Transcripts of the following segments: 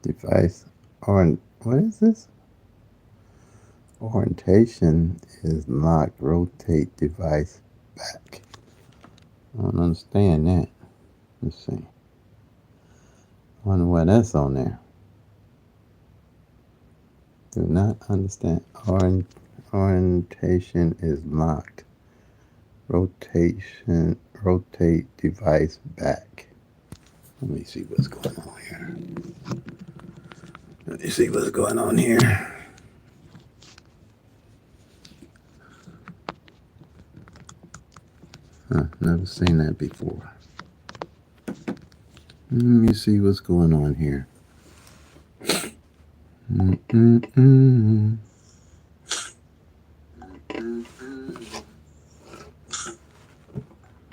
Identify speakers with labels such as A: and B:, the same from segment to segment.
A: device. What is this? Orientation is locked. Rotate device back. I don't understand that. Let's see. Wonder why that's on there. Do not understand. Orientation is locked. Rotate device back. Let me see what's going on here. Let me see what's going on here. Never seen that before. Let me see what's going on here. Mm-mm-mm.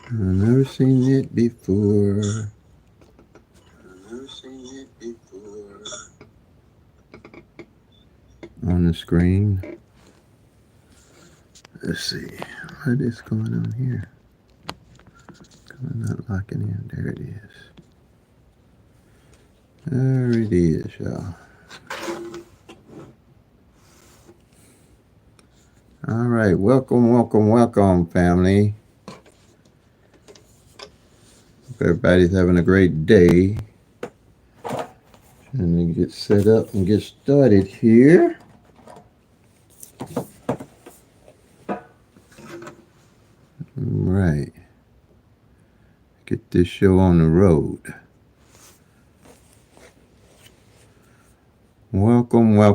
A: I've never seen it before. On the screen. Let's see. What is going on here? I'm not locking in. There it is. There it is, y'all. All right. Welcome, family. Hope everybody's having a great day. Trying to get set up and get started here. Right. Get this show on the road. Welcome. I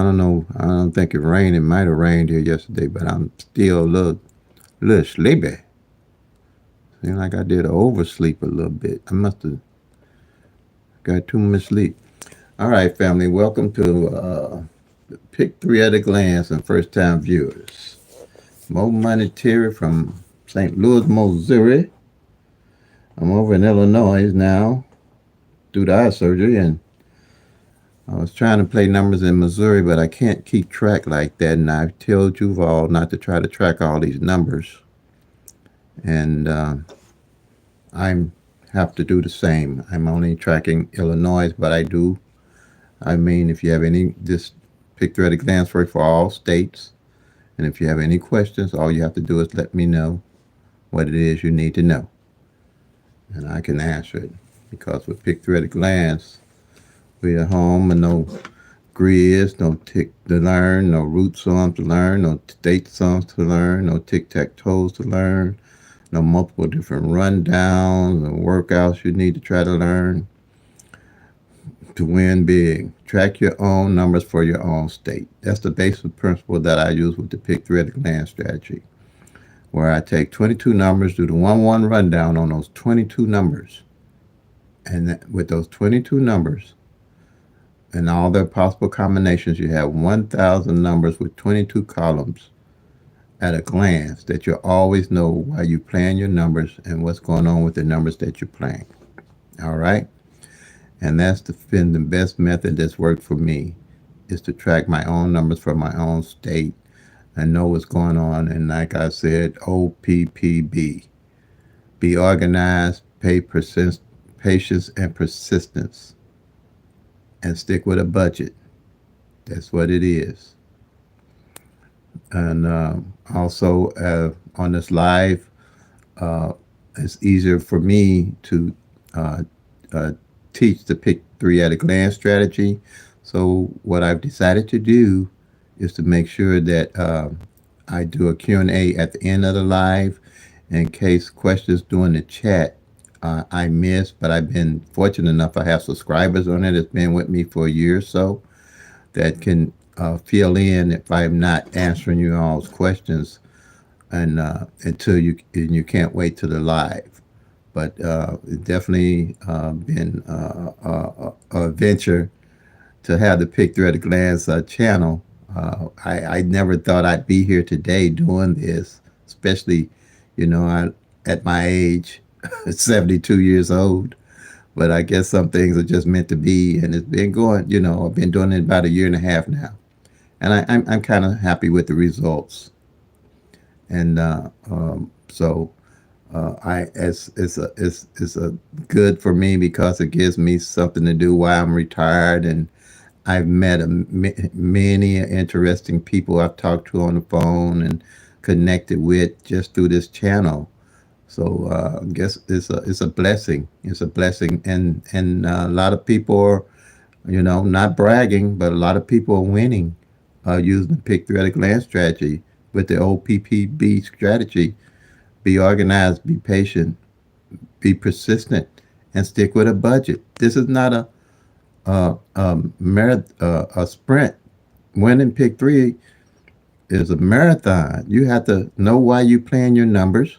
A: don't know. I don't think it rained. It might have rained here yesterday, but I'm still a little sleepy. Seems like I did oversleep a little bit. I must have got too much sleep. All right, family. Welcome to PICK-3 at a glance and first-time viewers. Mo Monetary from St. Louis, Missouri. I'm over in Illinois now due to eye surgery, and I was trying to play numbers in Missouri, but I can't keep track like that. And I've told you all not to try to track all these numbers. And I have to do the same. I'm only tracking Illinois, but I mean, if you have any, just PICK-3 at a glance work for all states. And if you have any questions, all you have to do is let me know what it is you need to know. And I can answer it. Because with PICK-3 at a glance, we're at home and no grids, no tick to learn, no root sums to learn, no state sums to learn, no tic-tac-toes to learn, no multiple different rundowns and workouts you need to try to learn to win big. Track your own numbers for your own state. That's the basic principle that I use with the PICK-3 at a glance strategy, where I take 22 numbers, do the 1-1 rundown on those 22 numbers. And with those 22 numbers, and all their possible combinations, you have 1,000 numbers with 22 columns at a glance that you'll always know why you plan your numbers and what's going on with the numbers that you're playing. All right? And that's been the best method that's worked for me, is to track my own numbers for my own state and know what's going on. And like I said, OPPB. Be organized, patience, and persistence. And stick with a budget. That's what it is. And also on this live, it's easier for me to teach the PICK-3 at a glance strategy. So what I've decided to do is to make sure that I do a Q&A at the end of the live in case questions during the chat I missed, but I've been fortunate enough. I have subscribers on it that's been with me for a year or so that can fill in if I'm not answering you all's questions, and until you can't wait to the live. But it's definitely been a venture to have the PICK-3 at a glance channel. I never thought I'd be here today doing this, especially, at my age. 72 years old, but I guess some things are just meant to be, and it's been going. I've been doing it about a year and a half now, and I'm kind of happy with the results. And so It's a good for me because it gives me something to do while I'm retired, and I've met many interesting people I've talked to on the phone and connected with just through this channel. So I guess it's a blessing. It's a blessing, and a lot of people are, not bragging, but a lot of people are winning using the pick 3 at a glance strategy with the OPPB strategy. Be organized, be patient, be persistent, and stick with a budget. This is not a sprint. Winning pick 3 is a marathon. You have to know why you playing your numbers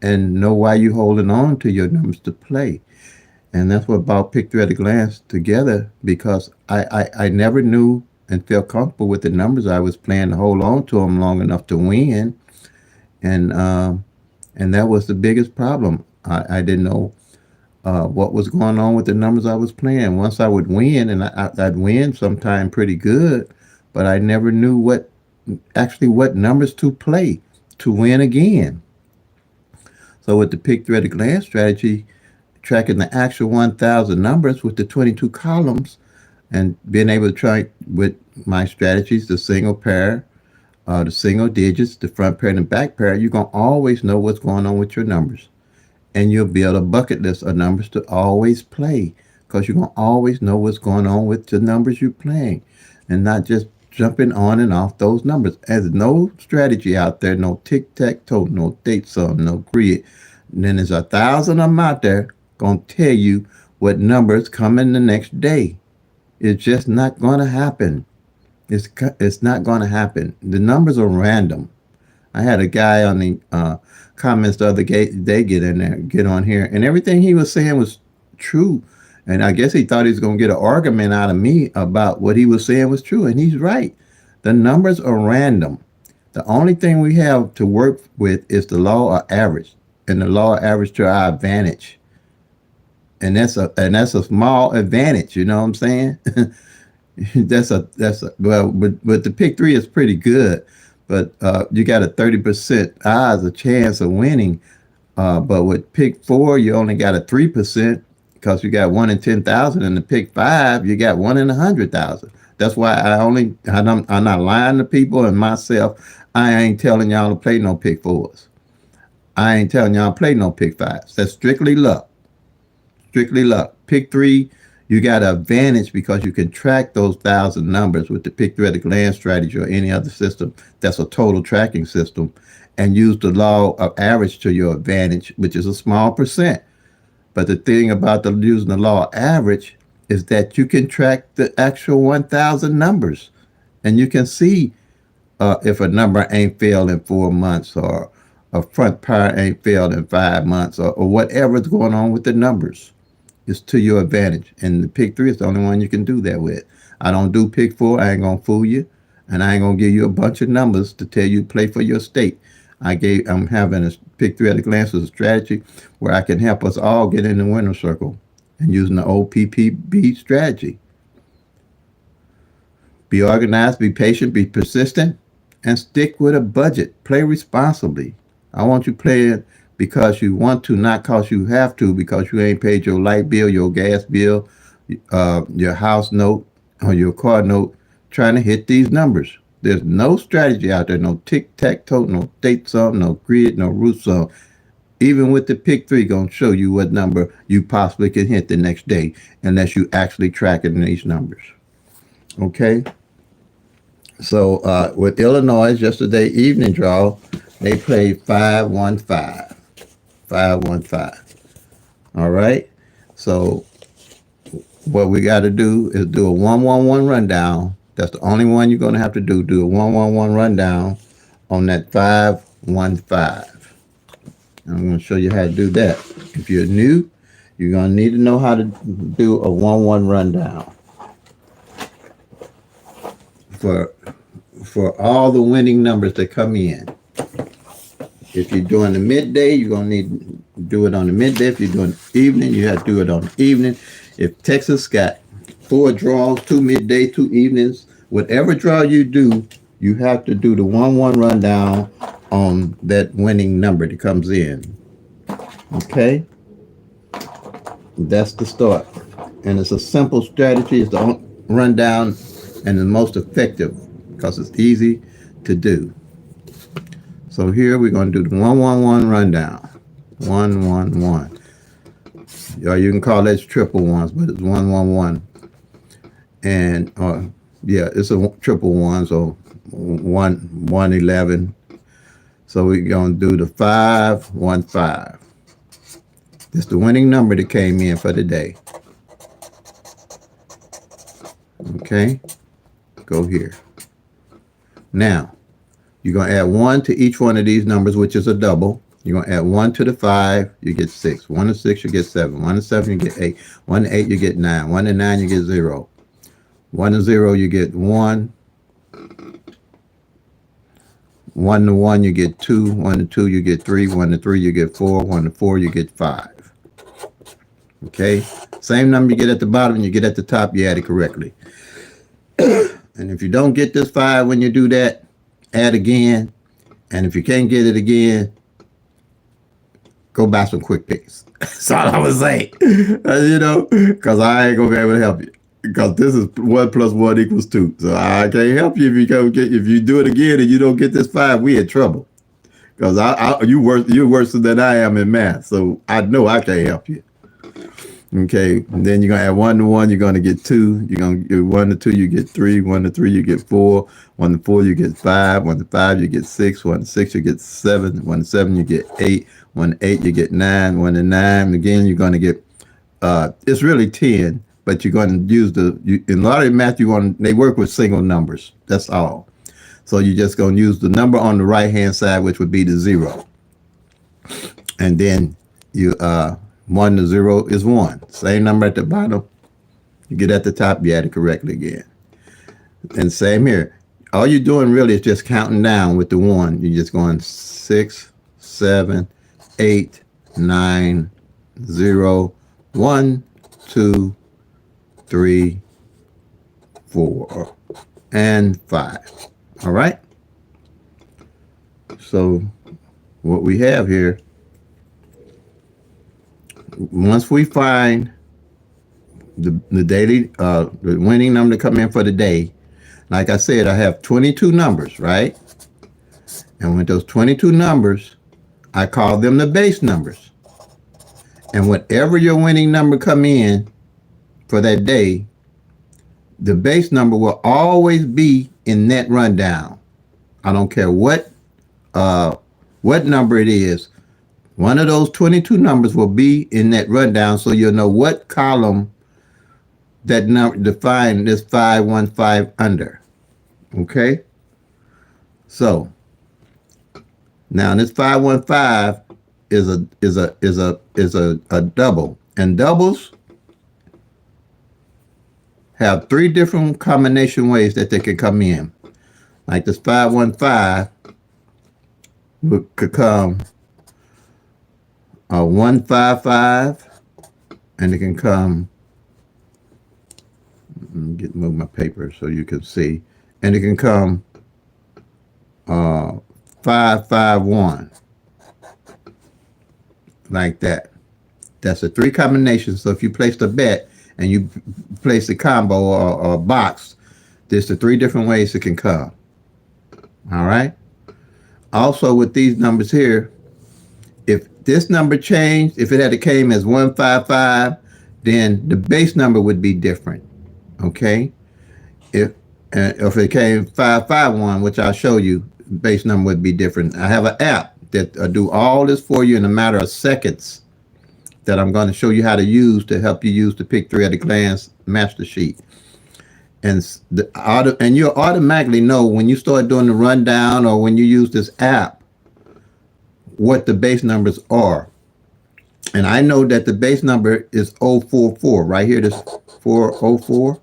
A: and know why you holding on to your numbers to play. And that's what brought pick 3 at a glance together, because I never knew and felt comfortable with the numbers I was playing to hold on to them long enough to win. And that was the biggest problem. I didn't know what was going on with the numbers I was playing. Once I would win, and I'd win sometime pretty good, but I never knew what numbers to play to win again. So with the pick 3 at a glance strategy, tracking the actual 1,000 numbers with the 22 columns, and being able to try with my strategies, the single pair, the single digits, the front pair and the back pair, you're going to always know what's going on with your numbers. And you'll build a bucket list of numbers to always play, because you're going to always know what's going on with the numbers you're playing, and not just jumping on and off those numbers. There's no strategy out there, no tic-tac-toe, no date sum, no grid. And then there's 1,000 of them out there going to tell you what numbers come in the next day. It's just not going to happen. It's not going to happen. The numbers are random. I had a guy on the comments the other day get on here, and everything he was saying was true. And I guess he thought he was going to get an argument out of me about what he was saying was true, and he's right. The numbers are random. The only thing we have to work with is the law of average, and the law of average to our advantage. And that's a small advantage. You know what I'm saying? That's a well, but the pick 3 is pretty good, but you got a 30% odds a chance of winning. But with pick 4, you only got a 3%, because you got 1 in 10,000, and the pick 5 you got 1 in 100,000. That's why I'm not lying to people and myself. I ain't telling y'all to play no pick 4s. I ain't telling y'all to play no pick 5s. That's strictly luck. Strictly luck. Pick 3, you got an advantage because you can track those 1,000 numbers with the pick 3 at a glance strategy or any other system that's a total tracking system, and use the law of average to your advantage, which is a small percent. But the thing about using the law of average is that you can track the actual 1,000 numbers, and you can see if a number ain't failed in 4 months, or a front pair ain't failed in 5 months, or whatever's going on with the numbers. It's to your advantage. And the pick 3 is the only one you can do that with. I don't do pick 4. I ain't going to fool you. And I ain't going to give you a bunch of numbers to tell you to play for your state. I'm having a pick 3 at a glance as a strategy where I can help us all get in the winner's circle, and using the OPPB strategy. Be organized, be patient, be persistent, and stick with a budget. Play responsibly. I want you playing because you want to, not because you have to, because you ain't paid your light bill, your gas bill, your house note, or your car note, trying to hit these numbers. There's no strategy out there, no tic-tac-toe, no date sum, no grid, no root sum. Even with the pick 3, going to show you what number you possibly can hit the next day, unless you actually tracking these numbers. Okay? So with Illinois, yesterday evening draw, they played 5-1-5. 5-1-5. All right? So what we got to do is do a 1-1-1 rundown. That's the only one you're going to have to do. Do a 1-1-1 rundown on that 5-1-5. I'm going to show you how to do that. If you're new, you're going to need to know how to do a 1-1 rundown for all the winning numbers that come in. If you're doing the midday, you're going to need to do it on the midday. If you're doing the evening, you have to do it on the evening. If Texas got 4 draws, 2 midday, 2 evenings, whatever draw you do, you have to do the 1-1 rundown on that winning number that comes in. Okay, that's the start. And it's a simple strategy. It's the rundown and the most effective because it's easy to do. So here we're going to do the 111 rundown. 111. Or you can call that triple ones, but it's 111. And yeah, it's a triple one, so 111. So we're going to do the 515. It's the winning number that came in for the day. Okay, go here. Now, you're going to add 1 to each one of these numbers, which is a double. You're going to add 1 to the 5, you get 6. 1 to 6, you get 7. 1 to 7, you get 8. 1 to 8, you get 9. 1 to 9, you get 0. 1 to 0, you get 1. 1 to 1, you get 2. 1 to 2, you get 3. 1 to 3, you get 4. 1 to 4, you get 5. Okay? Same number you get at the bottom, you get at the top, you add it correctly. And if you don't get this 5 when you do that, add again. And if you can't get it again, go buy some quick picks. That's all I would say. Because I ain't going to be able to help you. Because this is 1 plus 1 equals 2. So I can't help you if you do it again and you don't get this 5, we in trouble. Because you're worse than I am in math. So I know I can't help you. Okay, and then you're going to add 1 to 1, you're going to get 2. You're going to get 1 to 2, you get 3. 1 to 3, you get 4. 1 to 4, you get 5. 1 to 5, you get 6. 1 to 6, you get 7. 1 to 7, you get 8. 1 to 8, you get 9. 1 to 9, again, you're going to get, it's really 10, but you're going to use in a lot of math, they work with single numbers. That's all. So you're just going to use the number on the right-hand side, which would be the 0. And then 1 to 0 is 1. Same number at the bottom. You get at the top, you add it correctly again. And same here. All you're doing really is just counting down with the 1. You're just going 6, 7, 8, 9, 0, 1, 2, 3, 4, and 5. All right? So what we have here, once we find the daily the winning number to come in for the day, like I said, I have 22 numbers, right? And with those 22 numbers, I call them the base numbers. And whatever your winning number come in for that day, the base number will always be in that rundown. I don't care what number it is. One of those 22 numbers will be in that rundown, so you'll know what column that number define this 515 under. Okay? So now this 515 is a double. And doubles have 3 different combination ways that they can come in. Like this 515 could come 155, and it can come, move my paper so you can see, and it can come 551, like that. That's a 3 combinations. So if you place the bet and you place a combo or a box, there's the 3 different ways it can come. All right. Also with these numbers here, if this number changed, if it had came as 155, then the base number would be different. Okay. If it came 551, which I'll show you, base number would be different. I have an app that do all this for you in a matter of seconds that I'm going to show you how to use to help you use the PICK-3 at a glance master sheet. And you'll automatically know when you start doing the rundown or when you use this app what the base numbers are. And I know that the base number is 044. Right here, this 404.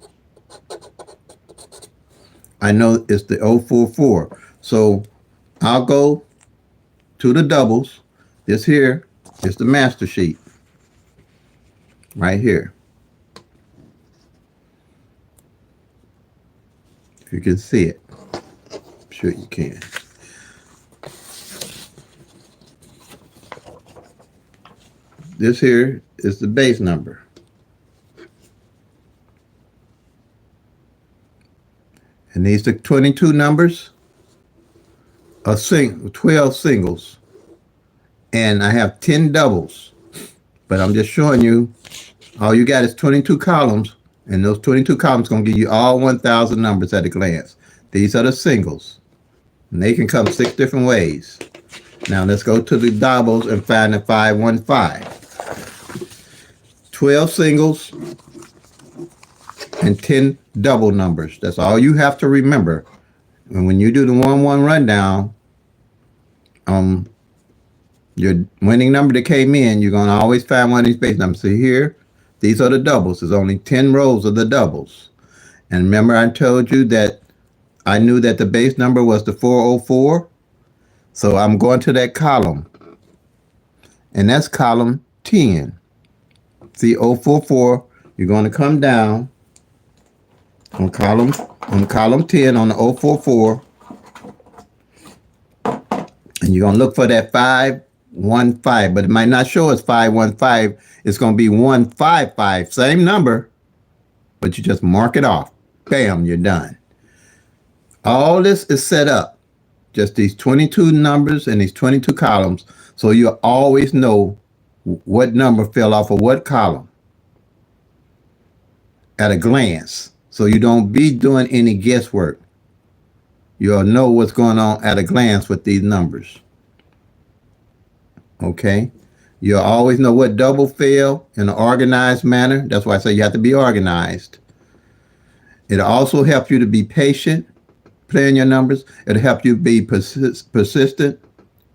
A: I know it's the 044. So I'll go to the doubles. This here is the master sheet. Right here. If you can see it. I'm sure you can. this here is the base number. And these are 22 numbers, 12 singles, and I have 10 doubles. But I'm just showing you, all you got is 22 columns, and those 22 columns going to give you all 1,000 numbers at a glance. These are the singles, and they can come 6 different ways. Now let's go to the doubles and find the 515. 12 singles and 10 double numbers. That's all you have to remember. And when you do the 1-1 rundown, your winning number that came in, you're going to always find one of these base numbers. See here, these are the doubles. There's only 10 rows of the doubles. And remember I told you that I knew that the base number was the 404. So I'm going to that column. And that's column 10. See 044, you're going to come down on column 10 on the 044. And you're going to look for that 515, but it might not show us 515. It's going to be 155, same number, but you just mark it off. Bam, you're done. All this is set up, just these 22 numbers and these 22 columns, so you always know what number fell off of what column at a glance. So you don't be doing any guesswork. You'll know what's going on at a glance with these numbers. Okay? You'll always know what double fell in an organized manner. That's why I say you have to be organized. It'll also help you to be patient playing your numbers. It'll help you be persistent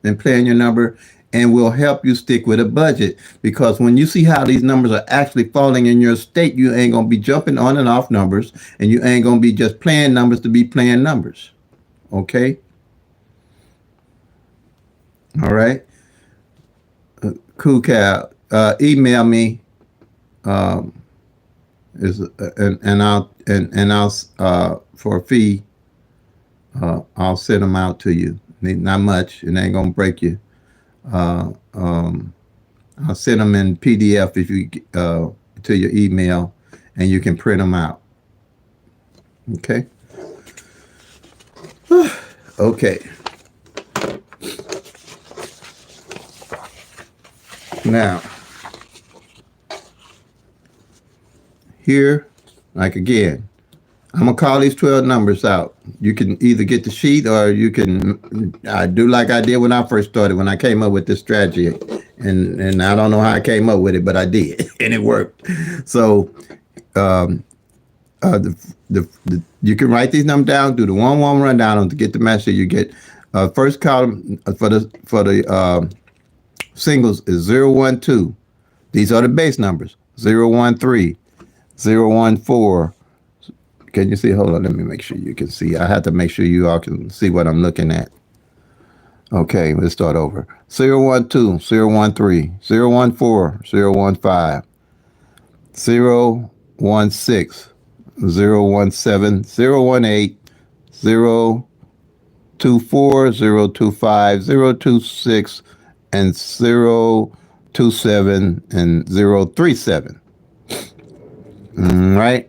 A: in playing your number, and will help you stick with a budget, because when you see how these numbers are actually falling in your state, you ain't going to be jumping on and off numbers, and you ain't going to be just playing numbers to be playing numbers. Okay? All right? Cool Cal, email me, and I'll for a fee, I'll send them out to you. Not much, it ain't gonna break you. I'll send them in PDF if you to your email, and you can print them out. Okay. Okay. Now, here, like again, I'm going to call these 12 numbers out. You can either get the sheet, or you can do like I did when I first started, when I came up with this strategy. And I don't know how I came up with it, but I did, and it worked. So you can write these numbers down, do the 1-1 rundown to get the message. You get first column for the singles is 012. These are the base numbers. 013, 014. Can you see? Hold on, let me make sure you can see. I have to make sure you all can see what I'm looking at. Okay, let's start over. 012, 013, 014, 015, 016, 017, 018, 024, 025, 026, and 027 and 037. All right.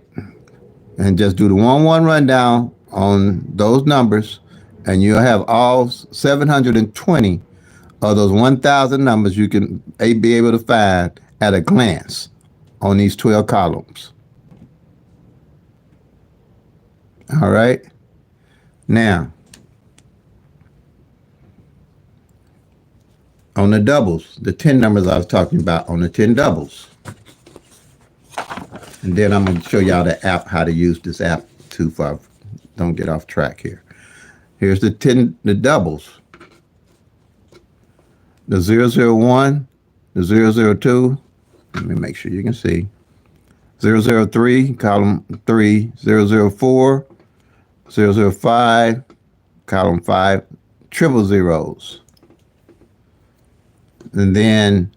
A: And just do the 1-1 rundown on those numbers, and you'll have all 720 of those 1,000 numbers you can be able to find at a glance on these 12 columns. All right. Now, on the doubles, the 10 numbers I was talking about on the 10 doubles. And then I'm going to show y'all the app, how to use this app too, for don't get off track here. Here's the doubles. The 001, the 002, let me make sure you can see. 003, column 3, 004, 005, column 5, triple zeros. And then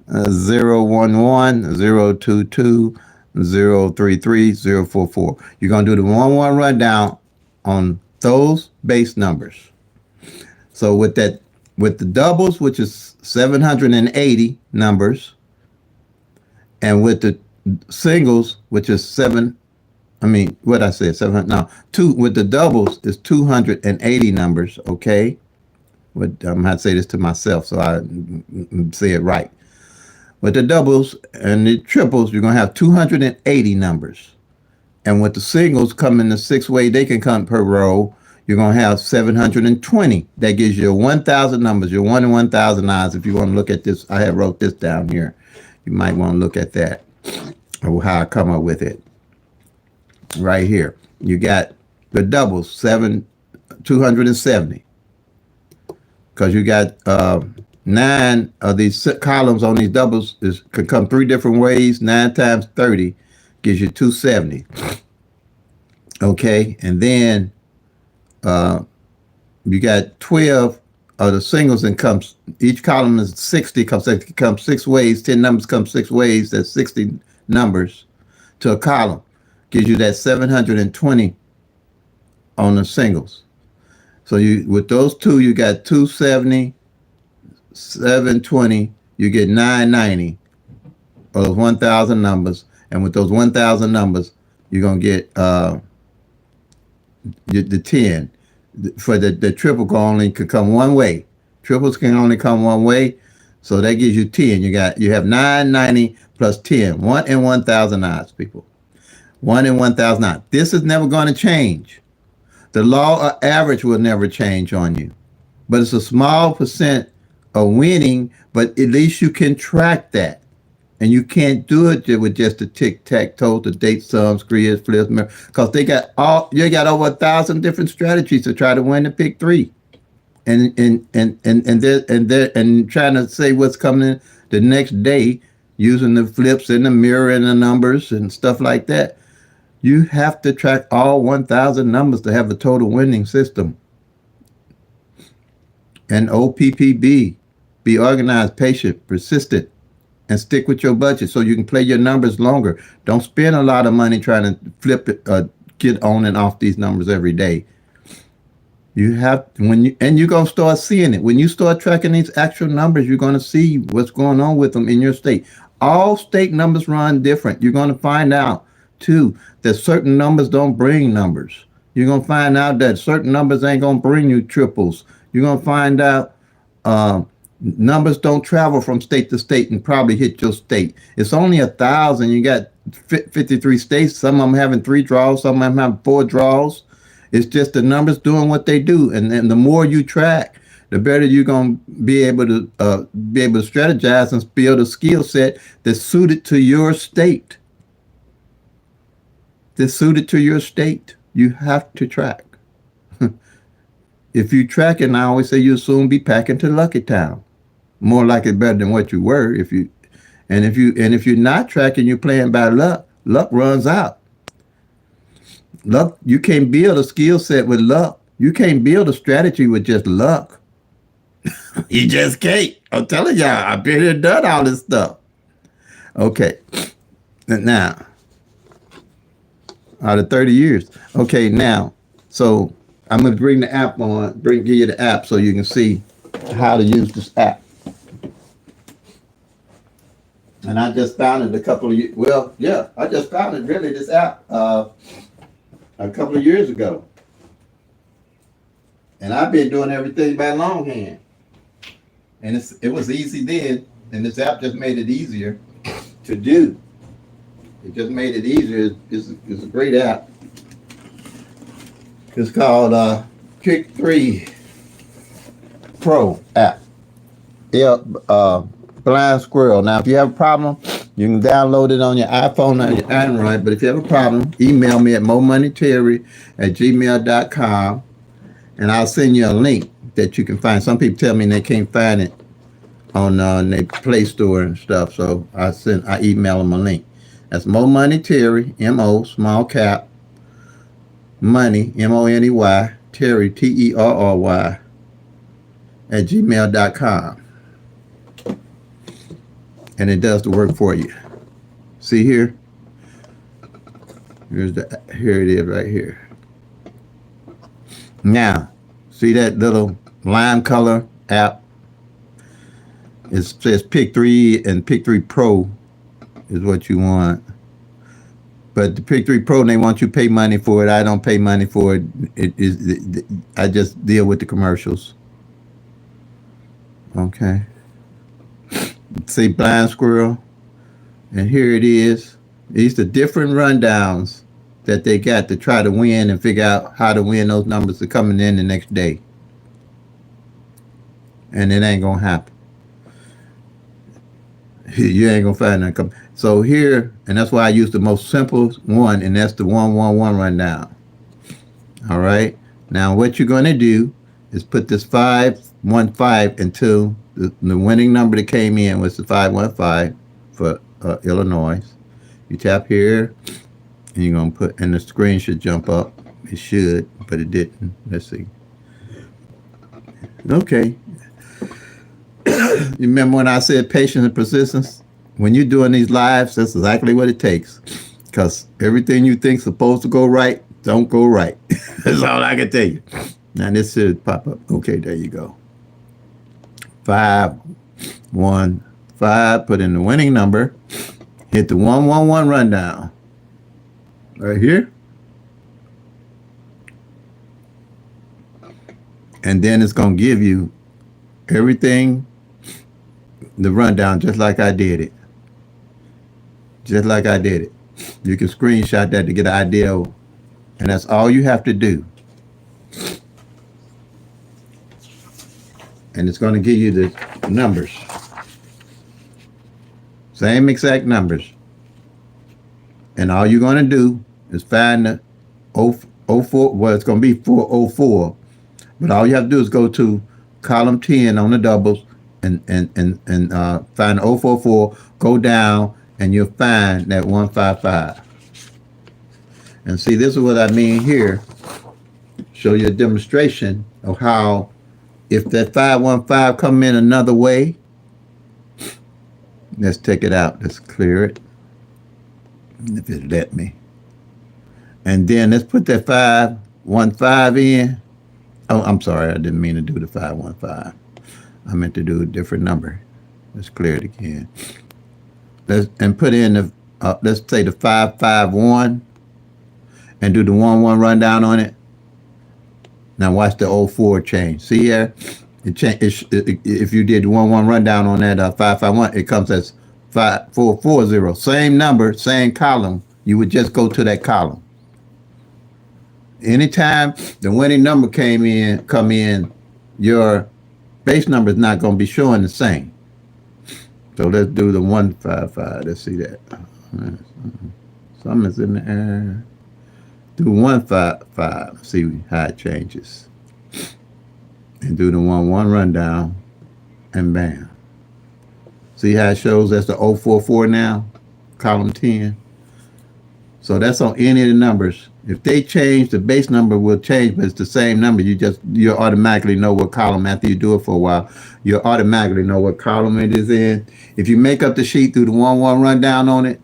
A: 011, 022, 033, 044. You're going to do the 1-1 rundown on those base numbers. So with the doubles, which is 780 numbers, And with the singles, which is seven, I mean, what I said, 700, no, two, with the doubles is 280 numbers, okay? What, I'm going to say this to myself so I say it right. With the doubles and the triples, you're going to have 280 numbers. And with the singles coming the 6-way, they can come per row, you're going to have 720. That gives you 1,000 numbers, your 1 in 1,000 odds. If you want to look at this, I have wrote this down here. You might want to look at that, or how I come up with it. Right here, you got the doubles, 270. Because you got 9 of these columns on these doubles could come 3 different ways. 9 times 30 gives you 270. Okay, and then you got 12 of the singles, and comes, each column is 60, comes 6 ways. 10 numbers come 6 ways. That's 60 numbers to a column. Gives you that 720 on the singles. So you, with those two, you got 270, 720, you get 990 of those 1,000 numbers. And with those 1,000 numbers, you're going to get the 10. For the triple can only could come one way. Triples can only come one way. So that gives you 10. You have 990 plus 10. 1 in 1,000 odds, people. 1 in 1,000 odds. This is never going to change. The law of average will never change on you. But it's a small percent of winning, but at least you can track that. And you can't do it with just the tic-tac-toe, the date sums, grids, flips, because you got over 1,000 different strategies to try to win the PICK-3. And trying to say what's coming the next day using the flips and the mirror and the numbers and stuff like that. You have to track all 1,000 numbers to have a total winning system. And OPPB, be organized, patient, persistent, and stick with your budget so you can play your numbers longer. Don't spend a lot of money trying to flip it, get on and off these numbers every day. You have, and you're going to start seeing it. When you start tracking these actual numbers, you're going to see what's going on with them in your state. All state numbers run different. You're going to find out, too, that certain numbers don't bring numbers. You're going to find out that certain numbers ain't going to bring you triples. You're going to find out numbers don't travel from state to state and probably hit your state. It's only 1,000. You got 53 states. Some of them having 3 draws. Some of them have 4 draws. It's just the numbers doing what they do. And then the more you track, the better you're going to be able to strategize and build a skill set that's suited to your state. That's suited to your state. You have to track. If you track it, and I always say you'll soon be packing to Lucky Town. More likely better than what you were. If you're not tracking, you're playing by luck. Luck runs out. Luck, you can't build a skill set with luck. You can't build a strategy with just luck. You just can't. I'm telling y'all, I've been here and done all this stuff. Okay. Now, out of 30 years. Okay, now, so I'm going to bring the app on, give you the app so you can see how to use this app. And I just found it a couple of years, well, yeah, I just found it really, this app, a couple of years ago. And I've been doing everything by longhand. And it was easy then, and this app just made it easier to do. It just made it easier. It's a great app. It's called PICK-3 Pro app. Yeah, Blind Squirrel. Now, if you have a problem, you can download it on your iPhone or your Android. But if you have a problem, email me at momoneyterry@gmail.com, and I'll send you a link that you can find. Some people tell me they can't find it on their Play Store and stuff, so I email them a link. That's momoneyterry, M-O, small cap, money, M-O-N-E-Y, Terry, T-E-R-R-Y, @gmail.com. And it does the work for you. See here? Here it is right here. Now, see that little lime color app? It says PICK-3 and PICK-3 Pro. is what you want. But the PICK-3 Pro, they want you to pay money for it. I don't pay money for it. I just deal with the commercials. Okay. See Blind Squirrel? And here it is. These are different rundowns that they got to try to win and figure out how to win those numbers that are coming in the next day. And it ain't going to happen. You ain't going to find that come. So here, and that's why I use the most simple one, and that's the 111 rundown. All right. Now what you're going to do is put this 515 into the winning number that came in was the 515 for Illinois. You tap here, and you're going to put, and the screen should jump up. It should, but it didn't. Let's see. Okay. You remember when I said patience and persistence? When you're doing these lives, that's exactly what it takes. Because everything you think's supposed to go right, don't go right. That's all I can tell you. Now this should pop up. Okay, there you go. 515. Put in the winning number. Hit the 111 rundown. Right here. And then it's going to give you everything, the rundown, just like I did it. Just like I did it. You can screenshot that to get an idea, and that's all you have to do. And it's going to give you the numbers. Same exact numbers. And all you're going to do is find the 04, well, it's going to be 404. But all you have to do is go to column 10 on the doubles and find 044, go down, and you'll find that 155. And see, this is what I mean here. Show you a demonstration of how if that 515 come in another way, let's take it out. Let's clear it. If it let me. And then let's put that 515 in. Oh, I'm sorry. I didn't mean to do the 515. I meant to do a different number. Let's clear it again. And put in the, let's say the 551 and do the 11 rundown on it. Now watch the 04 change. See here? It change, if you did the 11 rundown on that 551, it comes as 5440. Same number, same column. You would just go to that column. Anytime the winning number come in, your base number is not going to be showing the same. So let's do the 155. Let's see that. Something's in the air. Do 155. See how it changes. And do the 11 rundown, and bam. See how it shows that's the 044 now, column 10. So that's on any of the numbers. If they change, the base number will change, but it's the same number. You automatically know what column. After you do it for a while, you automatically know what column it is in. If you make up the sheet through the 11 rundown on it,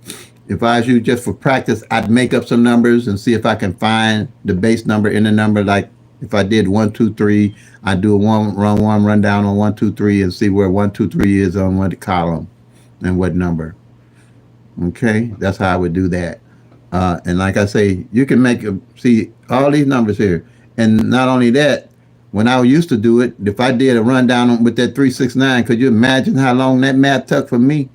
A: if I was you just for practice, I'd make up some numbers and see if I can find the base number in the number. Like if I did 1, 2, 3, I'd do a one rundown on 1, 2, 3 and see where 1, 2, 3 is on what column and what number. Okay, that's how I would do that. And like I say, you can see all these numbers here. And not only that, when I used to do it, if I did a rundown with that 369, could you imagine how long that math took for me?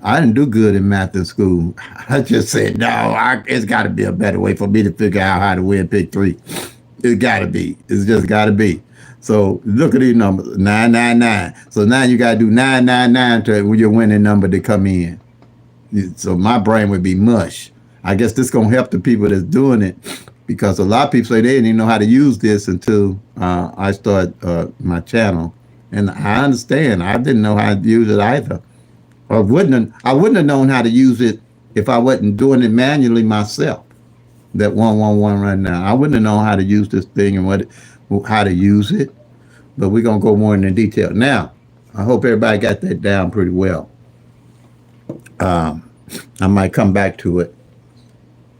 A: I didn't do good in math in school. I just said, no, it's got to be a better way for me to figure out how to win PICK-3. It's got to be. It's just got to be. So look at these numbers, 999. So now you got to do 999 to your winning number to come in. So my brain would be mush. I guess this going to help the people that's doing it, because a lot of people say they didn't even know how to use this until I started my channel. And I understand. I didn't know how to use it either. I wouldn't have known how to use it if I wasn't doing it manually myself. That 111 right now. I wouldn't have known how to use this thing and how to use it. But we're going to go more into detail. Now, I hope everybody got that down pretty well. I might come back to it.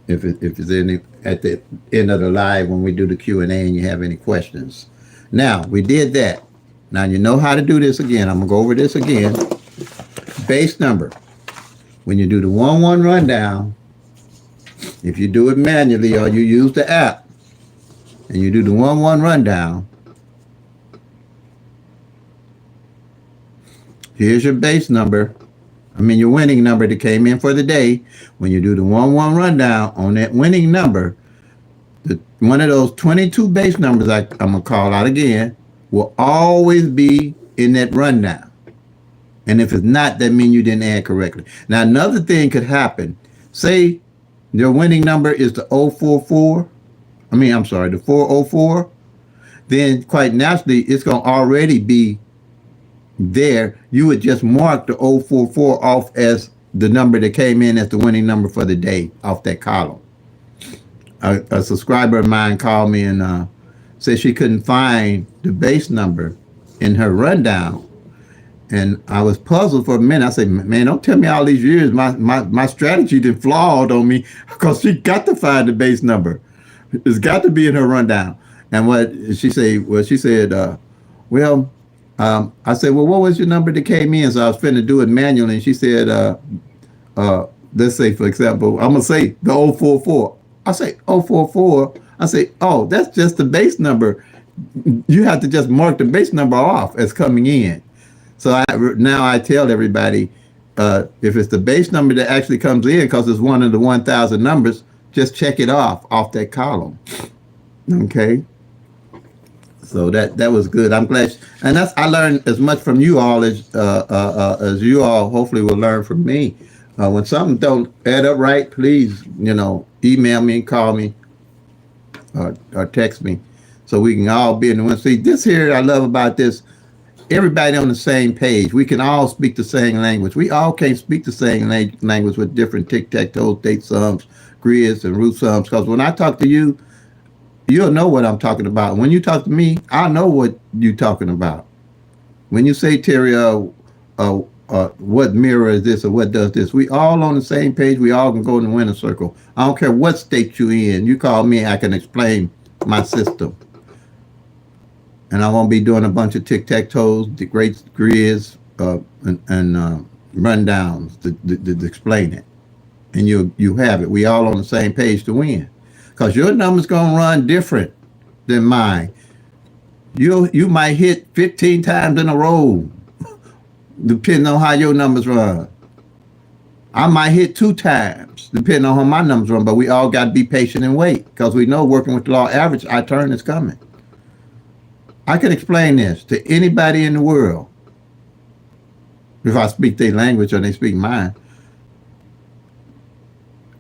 A: If it's any at the end of the live when we do the Q&A and you have any questions. Now, we did that. Now you know how to do this again. I'm going to go over this again. Base number. When you do the 1-1 rundown, if you do it manually or you use the app and you do the 1-1 rundown, here's your base number. Your winning number that came in for the day. When you do the 1-1 rundown on that winning number, one of those 22 base numbers I'm going to call out again will always be in that rundown. And if it's not, that means you didn't add correctly. Now, another thing could happen. Say your winning number is the 044. The 404. Then quite naturally, it's going to already be there. You would just mark the 044 off as the number that came in as the winning number for the day off that column. A subscriber of mine called me and said she couldn't find the base number in her rundown. And I was puzzled for a minute. I said, man, don't tell me all these years my strategy did flawed on me, because she got to find the base number. It's got to be in her rundown. And what she said, I said, well, what was your number that came in? So I was finna do it manually. And she said, let's say, for example, I'm going to say the 044. I say 044. I say, oh, that's just the base number. You have to just mark the base number off as coming in. So now I tell everybody, if it's the base number that actually comes in, because it's one of the 1,000 numbers, just check it off that column. Okay. So that was good. I'm glad, and I learned as much from you all as you all hopefully will learn from me. When something don't add up right, please, email me, call me, or text me, so we can all be in the one. See, this here I love about this. Everybody on the same page. We can all speak the same language. We all can't speak the same language with different tic-tac-toe, date sums, grids, and root sums. Because when I talk to you, you'll know what I'm talking about. When you talk to me, I know what you're talking about. When you say, Terry, what mirror is this or what does this? We all on the same page. We all can go in the winner circle. I don't care what state you in. You call me, I can explain my system. And I won't be doing a bunch of tic-tac-toes, the great grids, and rundowns to explain it. And you have it. We all on the same page to win. Because your number's going to run different than mine. You might hit 15 times in a row, depending on how your numbers run. I might hit 2 times, depending on how my numbers run. But we all got to be patient and wait, because we know working with the law average, our turn is coming. I can explain this to anybody in the world if I speak their language or they speak mine.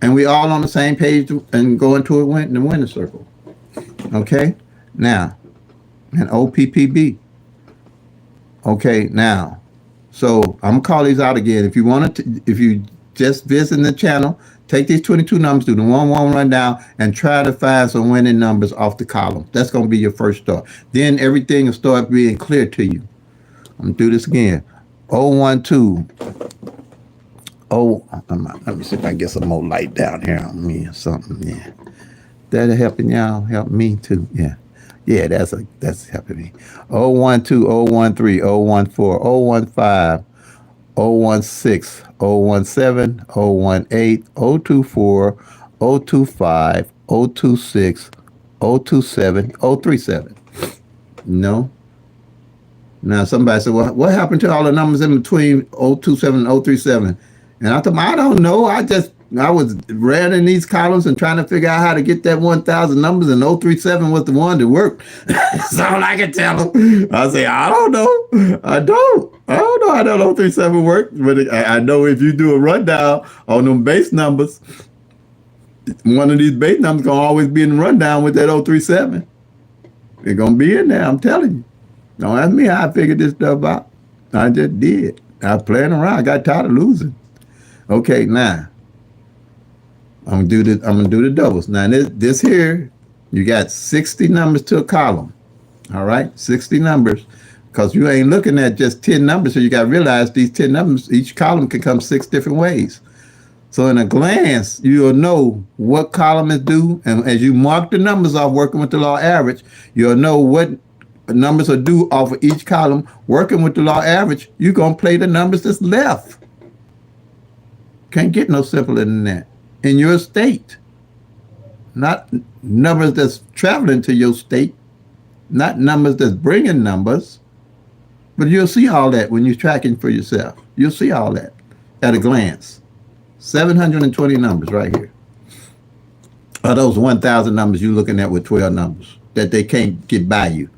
A: And we all on the same page and go into the winner circle. Okay? Now, and OPPB. Okay, now. So I'm going to call these out again. If you just visit the channel, take these 22 numbers, do the 1-1 rundown, and try to find some winning numbers off the column. That's going to be your first start. Then everything will start being clear to you. I'm going to do this again. 012. Let me see if I can get some more light down here on me or something. Yeah. That helping y'all? Help me too. Yeah. Yeah, that's helping me. 012, 013, 014, 015, 016, 017, 018, 024, 025, 026, 027, 037. No. Now somebody said, well, what happened to all the numbers in between 027 and 037? And I told them, I don't know. I was running these columns and trying to figure out how to get that 1,000 numbers, and 037 was the one that worked. That's all I can tell them. I say, I don't know. I don't know how that 037 worked. But I know if you do a rundown on them base numbers, one of these base numbers going to always be in the rundown with that 037. It's going to be in there, I'm telling you. Don't ask me how I figured this stuff out. I just did. I was playing around. I got tired of losing. Okay, now I'm gonna do the doubles. Now this here, you got 60 numbers to a column. All right, 60 numbers, because you ain't looking at just 10 numbers. So you got to realize these 10 numbers, each column can come 6 different ways. So in a glance, you'll know what column is due, and as you mark the numbers off working with the law average, you'll know what numbers are due off of each column. Working with the law average, you're gonna play the numbers that's left. Can't get no simpler than that. In your state, not numbers that's traveling to your state, not numbers that's bringing numbers, but you'll see all that when you're tracking for yourself. You'll see all that at a glance. 720 numbers right here. Are those 1,000 numbers you're looking at with 12 numbers that they can't get by you?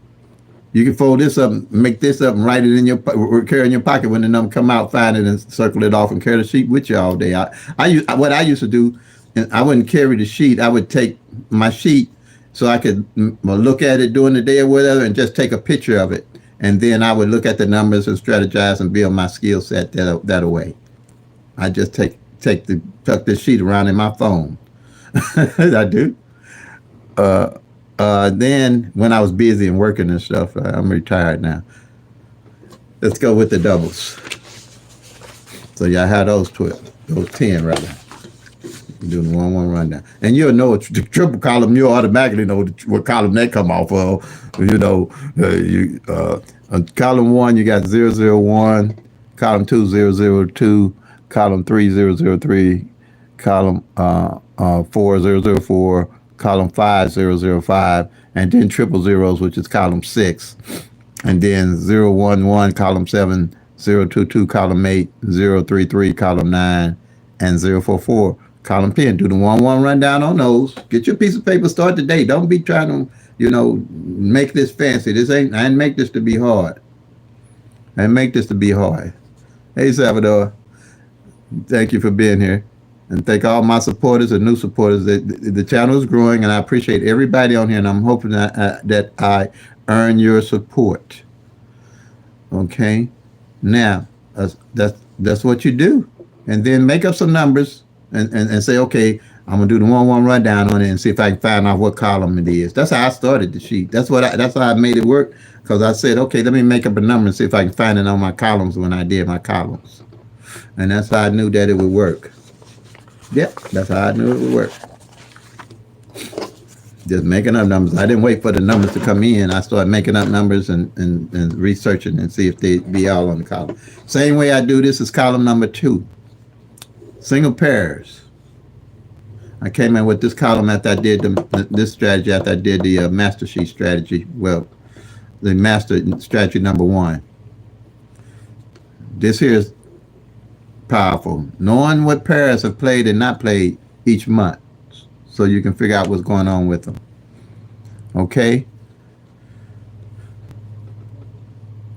A: You can fold this up, make this up, and write it in your carry in your pocket when the number come out. Find it and circle it off, and carry the sheet with you all day. What I used to do, and I wouldn't carry the sheet. I would take my sheet so I could look at it during the day or whatever, and just take a picture of it, and then I would look at the numbers and strategize and build my skill set that way. I just tuck this sheet around in my phone. I do. Then when I was busy and working and stuff, I'm retired now. Let's go with the doubles. So y'all have those 12, those 10 rather. Doing the 1-1 rundown, and you'll know the triple column. You'll automatically know what column they come off of. On column 1 you got 001, column 2 002, column 3 003, column 4 004. Column 5 005, and then triple zeros, which is column 6, and then 011, column 7, 022, column 8, 033, column 9, and 044, column 10. Do the 1-1 rundown on those. Get your piece of paper, start the day. Don't be trying to, make this fancy. I didn't make this to be hard. I didn't make this to be hard. Hey, Salvador. Thank you for being here. And thank all my supporters and new supporters. The channel is growing, and I appreciate everybody on here, and I'm hoping that I earn your support. Okay? Now, that's what you do. And then make up some numbers and say, okay, I'm going to do the 1-1 rundown on it and see if I can find out what column it is. That's how I started the sheet. That's how I made it work, because I said, okay, let me make up a number and see if I can find it on my columns when I did my columns. And that's how I knew that it would work. Yep, that's how I knew it would work. Just making up numbers. I didn't wait for the numbers to come in. I started making up numbers and researching and see if they'd be all on the column. Same way I do this is column number 2. Single pairs. I came in with this column after I did this strategy, after I did the master sheet strategy. Well, the master strategy number 1. This here is powerful. Knowing what pairs have played and not played each month, so you can figure out what's going on with them. Okay?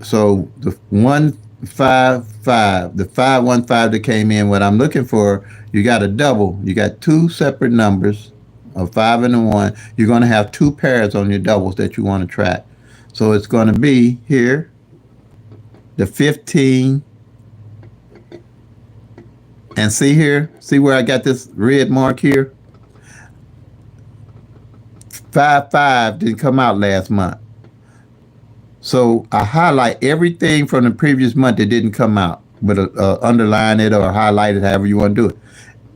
A: So the 155, the 515 that came in, what I'm looking for, you got a double. You got 2 separate numbers, a 5 and a 1. You're going to have 2 pairs on your doubles that you want to track. So it's going to be here, the 15. And see here, see where I got this red mark here? 5-5 didn't come out last month. So I highlight everything from the previous month that didn't come out, but underline it or highlight it, however you want to do it.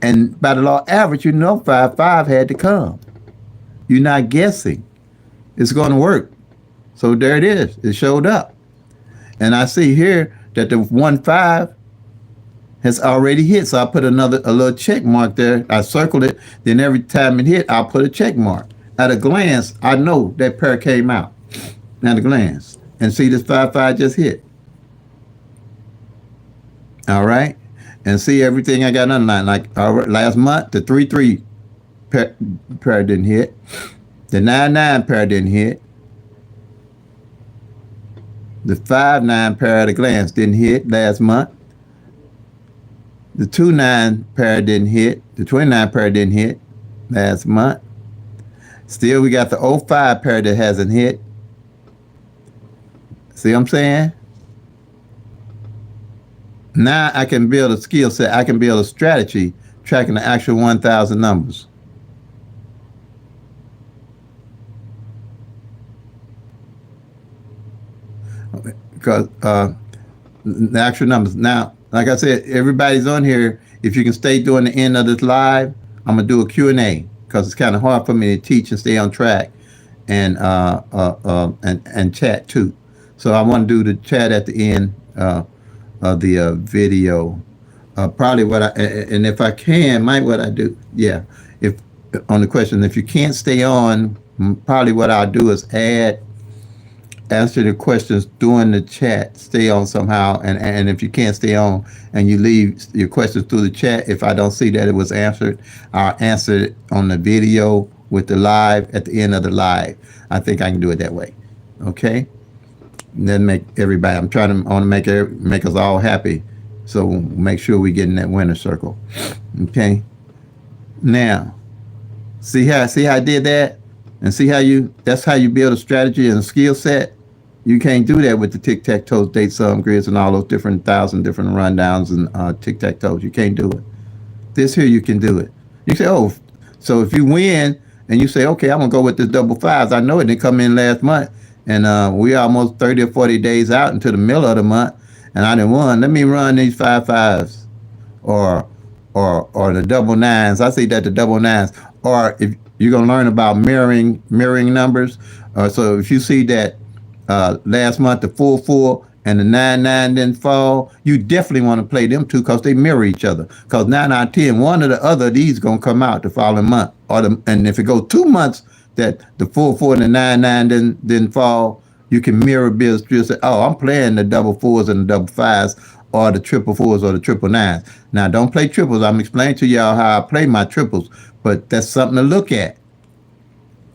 A: And by the law average, 5-5 had to come. You're not guessing. It's going to work. So there it is. It showed up. And I see here that the 1-5 has already hit. So I put a little check mark there. I circled it. Then every time it hit, I'll put a check mark. At a glance, I know that pair came out. At a glance. And see this 5-5 just hit. All right. And see everything I got underlined. Like last month, the 3-3 pair didn't hit. The 9-9 pair didn't hit. The 5-9 pair at a glance didn't hit last month. The 2-9 pair didn't hit. The 29 pair didn't hit last month. Still, we got the 05 pair that hasn't hit. See what I'm saying? Now I can build a skill set. I can build a strategy tracking the actual 1,000 numbers. Because the actual numbers. Now, like I said, everybody's on here. If you can stay during the end of this live, I'm going to do a Q&A, because it's kind of hard for me to teach and stay on track and chat too. So I want to do the chat at the end of the video. Probably what and if I can, might what I do, yeah. If on the question, if you can't stay on, probably what I'll do is answer the questions during the chat. Stay on somehow, and if you can't stay on and you leave your questions through the chat, if I don't see that it was answered, I'll answer it on the video with the live at the end of the live. I think I can do it that way. Okay. And then make everybody. I'm trying to. I want to make us all happy. So make sure we get in that winner circle. Okay. Now, see how I did that, and see how you. That's how you build a strategy and a skill set. You can't do that with the tic tac toe, date sum grids, and all those different thousand different rundowns and tic tac toes. You can't do it. This here you can do it. You say, oh, so if you win and you say, okay, I'm gonna go with this double fives. I know it didn't come in last month, and we almost 30 or 40 days out into the middle of the month, and I didn't won. Let me run these five fives, or or the double nines. I see that the double nines. Or if you're gonna learn about mirroring numbers, so if you see that last month the 4-4 and the 9-9 didn't fall, you definitely want to play them two because they mirror each other. Because 9 out of 10, one or the other of these gonna come out the following month. And if it goes 2 months that the 4-4 and the 9-9 didn't fall, you can mirror bills through. Say, oh, I'm playing the double fours and the double fives, or the triple fours or the triple nines. Now, don't play triples. I'm explaining to y'all how I play my triples, but that's something to look at.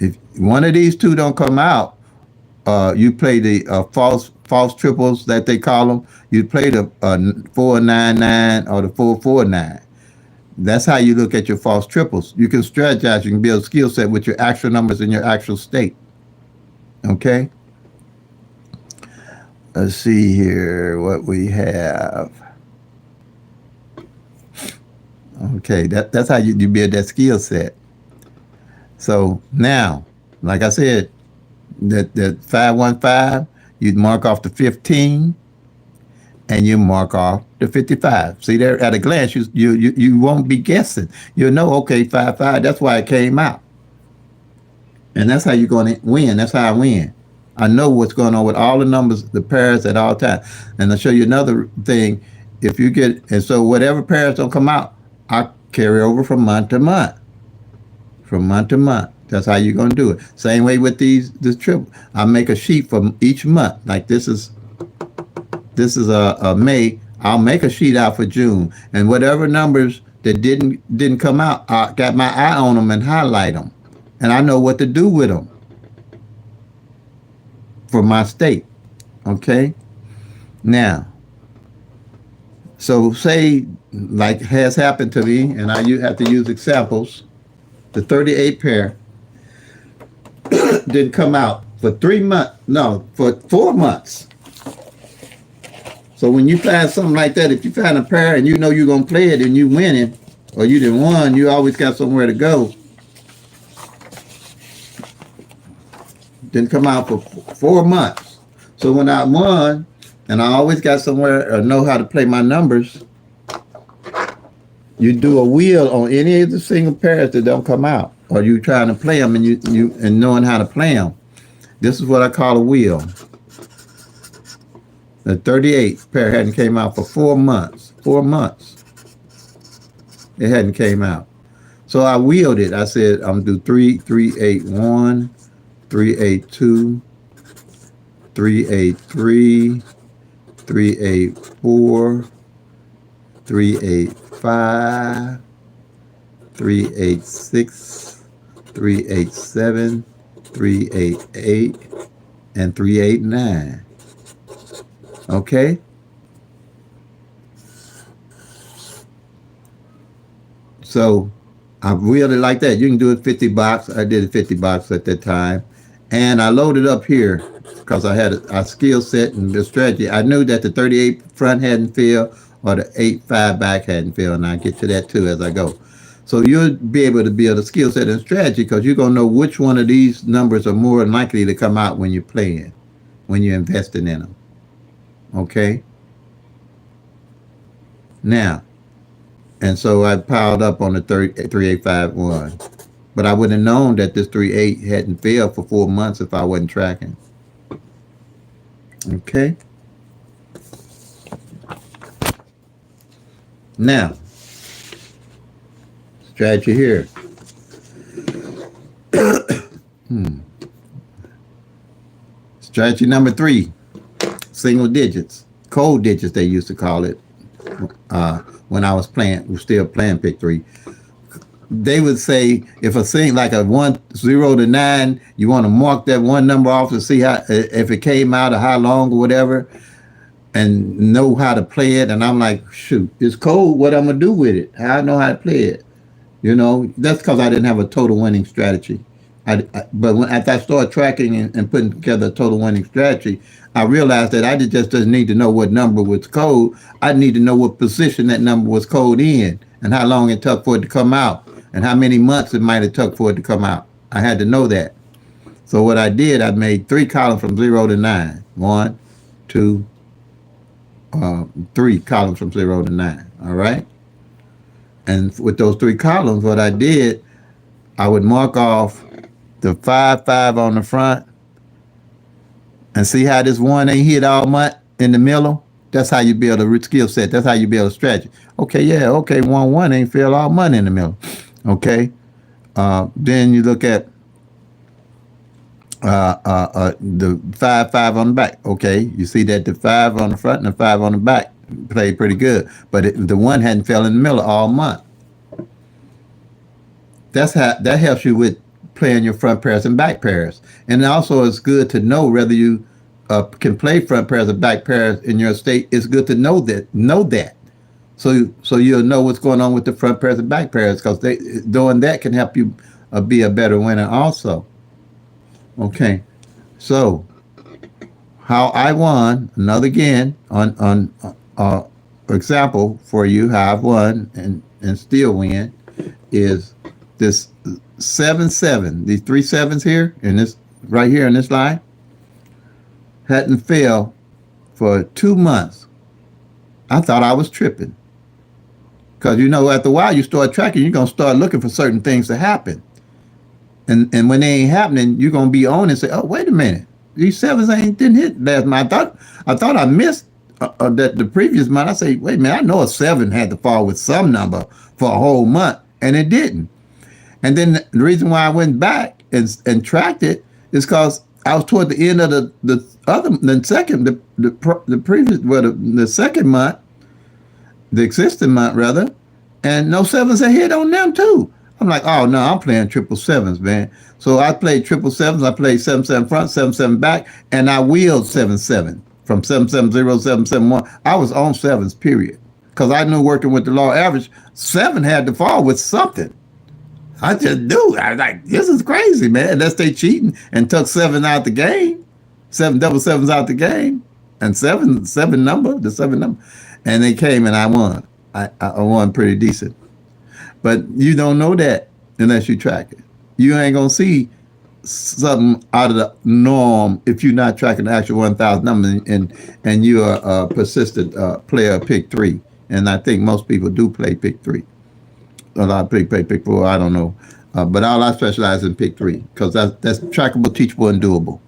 A: If one of these two don't come out, you play the false triples that they call them. You play the 4-9-9 or the 4-4-9. That's how you look at your false triples. You can strategize. You can build a skill set with your actual numbers in your actual state. Okay. Let's see here what we have. Okay, that's how you build that skill set. So now, like I said, that 515, you'd mark off the 15 and you mark off the 55. See there at a glance, you won't be guessing. You'll know, okay, 55, that's why it came out. And that's how you're going to win. That's how I win. I know what's going on with all the numbers, the pairs at all times. And I'll show you another thing. If you get, and so whatever pairs don't come out, I carry over from month to month. From month to month. That's how you're going to do it. Same way with this triple. I make a sheet for each month. Like this is a May. I'll make a sheet out for June. And whatever numbers that didn't come out, I got my eye on them and highlight them. And I know what to do with them for my state. Okay? Now, so say, like has happened to me, and you have to use examples, the 38 pair didn't come out for 3 months, no, for 4 months. So when you find something like that, if you find a pair and you know you're going to play it and you win it, or you didn't won, you always got somewhere to go. Didn't come out for 4 months. So when I won, and I always got somewhere or know how to play my numbers, you do a wheel on any of the single pairs that don't come out, or you trying to play them and you knowing how to play them. This is what I call a wheel. The 38 pair hadn't came out for 4 months. 4 months. It hadn't came out. So I wheeled it. I said I'm gonna do 3-3-8-1, 3-8-2, 3-8-3, 3-8-4, 3-8-5, 3-8-6, 3-8-7, 3-8-8, and 3-8-9. Okay? So I wheeled it like that. You can do it 50 box. I did it 50 box at that time. And I loaded up here because I had a skill set and the strategy. I knew that the 38 front hadn't filled or the 8-5 back hadn't filled, and I'll get to that too as I go. So you'll be able to build a skill set and strategy because you're going to know which one of these numbers are more likely to come out when you're playing, when you're investing in them. Okay? Now, and so I piled up on the 3851. But I wouldn't have known that this 38 hadn't failed for 4 months if I wasn't tracking. Okay? Now, strategy here. Strategy number 3, single digits, cold digits they used to call it when I was still playing PICK-3. They would say if a thing like a 1 0 to 9, you want to mark that one number off to see how if it came out or how long or whatever, and know how to play it. And I'm like, shoot, it's cold. What I'm gonna do with it? How I know how to play it? That's because I didn't have a total winning strategy. But after I started tracking and putting together a total winning strategy, I realized that I just didn't need to know what number was cold. I need to know what position that number was cold in and how long it took for it to come out and how many months it might have took for it to come out. I had to know that. So what I did, I made 3 columns from 0 to 9. 1, 2, 3 columns from 0 to 9. All right. And with those 3 columns, what I did, I would mark off the 5, 5 on the front, and see how this 1 ain't hit all month in the middle. That's how you build a skill set. That's how you build a strategy. Okay, yeah, okay, 1, 1 ain't fell all month in the middle. Okay, then you look at the 5, 5 on the back. Okay, you see that the 5 on the front and the 5 on the back played pretty good, but the 1 hadn't fell in the middle all month. That helps you with playing your front pairs and back pairs. And also it's good to know whether you can play front pairs or back pairs in your state. It's good to know that. So you'll know what's going on with the front pairs and back pairs, because doing that can help you be a better winner also. Okay, so how I won, another again, on example for you, how I've won and still win, is this 7, 7. These 3 7s here, in this right here in this line, hadn't failed for 2 months. I thought I was tripping, because after a while you start tracking, you're gonna start looking for certain things to happen, and when they ain't happening, you're gonna be on and say, oh, wait a minute, these 7s didn't hit last month. I thought I missed that the previous month. I say, wait a minute, I know a 7 had to fall with some number for a whole month, and it didn't. And then the reason why I went back and tracked it is because I was toward the end of the second month, the existing month rather, and no 7s had hit on them too. I'm like, oh no, I'm playing 777s, man. So I played 777s. I played 7 front, 7 back, and I wheeled 7 from 770, 771. I was on 7s, period, because I knew working with the law average, 7 had to fall with something. I just knew. I was like, this is crazy, man. Unless they cheating and took 7 out the game, 7 double 7s out the game, and the 7 number, and they came and I won. I won pretty decent. But you don't know that unless you track it. You ain't gonna see something out of the norm if you're not tracking the actual 1,000 numbers and you are a persistent player of PICK-3. And I think most people do play PICK-3. A lot of people play PICK-4, I don't know. But all I specialize in PICK-3, because that's trackable, teachable, and doable.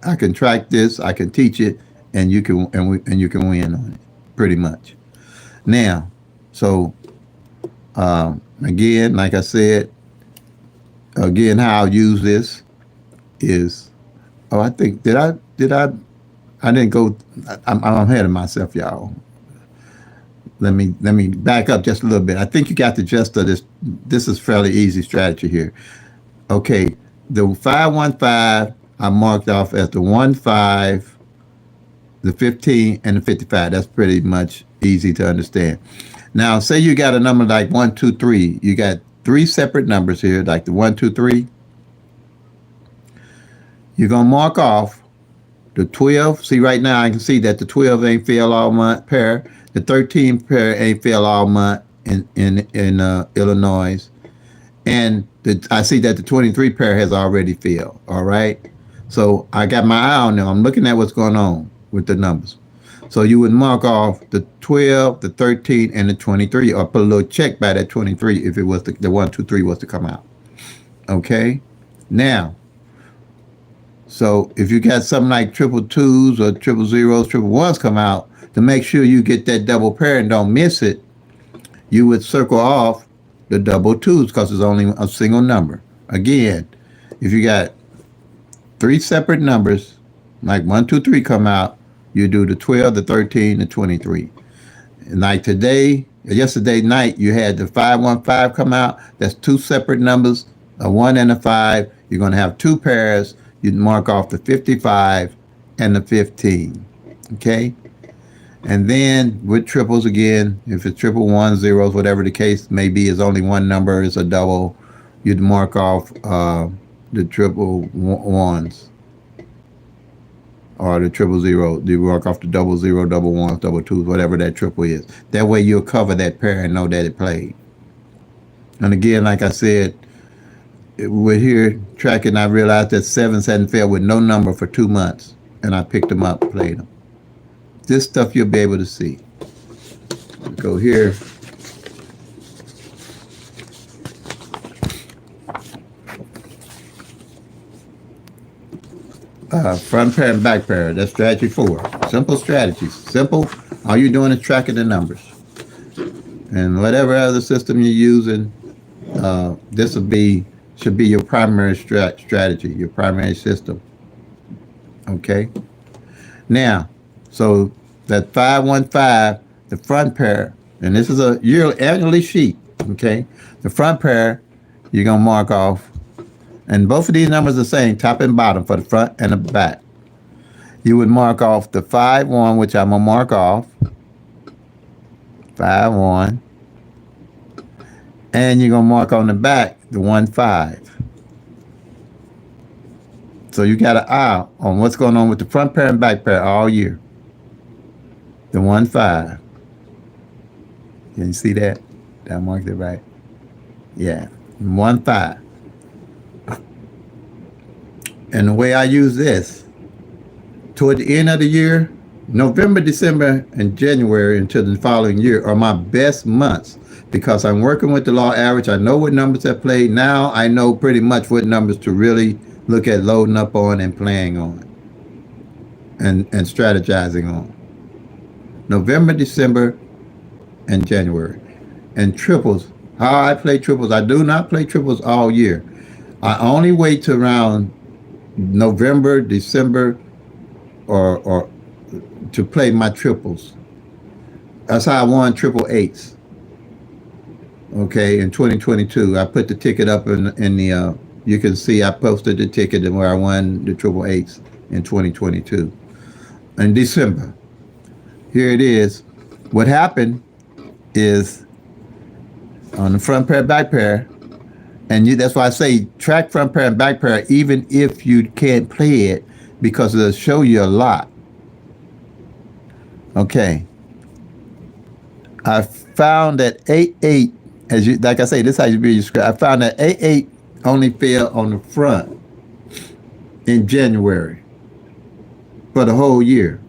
A: I can track this, I can teach it, and you can win on it, pretty much. Now, so again, like I said, again, how I'll use this is, I think I didn't go. I'm ahead of myself, y'all. Let me back up just a little bit. I think you got the gist of this. This is fairly easy strategy here. Okay, the 515 I marked off as the 15, the 15, and the 55. That's pretty much easy to understand. Now, say you got a number like 1, 2, 3. You got 3 separate numbers here, like the 1, 2, 3. You're gonna mark off the 12. See, right now I can see that the 12 ain't fail all month pair. The 13 pair ain't fail all month in Illinois, and I see that the 23 pair has already failed. All right, so I got my eye on them. I'm looking at what's going on with the numbers. So you would mark off the 12, the 13, and the 23, or put a little check by that 23 if it was the 1, 2, 3 was to come out. Okay, now. So if you got something like 222s or 000s, 111s come out, to make sure you get that double pair and don't miss it, you would circle off the double twos because it's only a single number. Again, if you got three separate numbers, like 1, 2, 3 come out, you do the 12, the 13, the 23. And like yesterday night, you had the 515 come out. That's two separate numbers, a 1 and a 5. You're going to have two pairs. You mark off the 55 and the 15. Okay? And then with triples again, if it's triple ones, zeros, whatever the case may be, is only one number, is a double, you'd mark off the triple ones or the triple zero. You mark off the double zero, double ones, double twos, whatever that triple is. That way you'll cover that pair and know that it played. And again, like I said, we're here tracking. I realized that sevens hadn't failed with no number for 2 months, and I picked them up, played them. This stuff you'll be able to see. Go here. Front pair and back pair. That's strategy 4. Simple strategies. Simple. All you're doing is tracking the numbers. And whatever other system you're using, this should be your primary strategy, your primary system. Okay. Now, so that 515, the front pair, and this is a annually sheet. Okay. The front pair, you're gonna mark off. And both of these numbers are the same, top and bottom, for the front and the back. You would mark off the 5-1, which I'm going to mark off. 5-1. And you're going to mark on the back the 1-5. So you got an eye on what's going on with the front pair and back pair all year. The 1-5. Can you see that? Did I mark it right? Yeah. 1-5. And the way I use this, toward the end of the year, November, December, and January until the following year are my best months because I'm working with the law average. I know what numbers I played. Now I know pretty much what numbers to really look at loading up on and playing on and strategizing on. November, December, and January. And triples, how I play triples, I do not play triples all year. I only wait till around November, December, or to play my triples. That's how I won triple eights. Okay, in 2022, I put the ticket up in the. You can see I posted the ticket where I won the triple eights in 2022. In December, here it is. What happened is on the front pair, back pair. And that's why I say track front pair and back pair, even if you can't play it, because it'll show you a lot. Okay. I found that 8-8, like I say, this is how you build your script. I found that 8-8 only fell on the front in January for the whole year.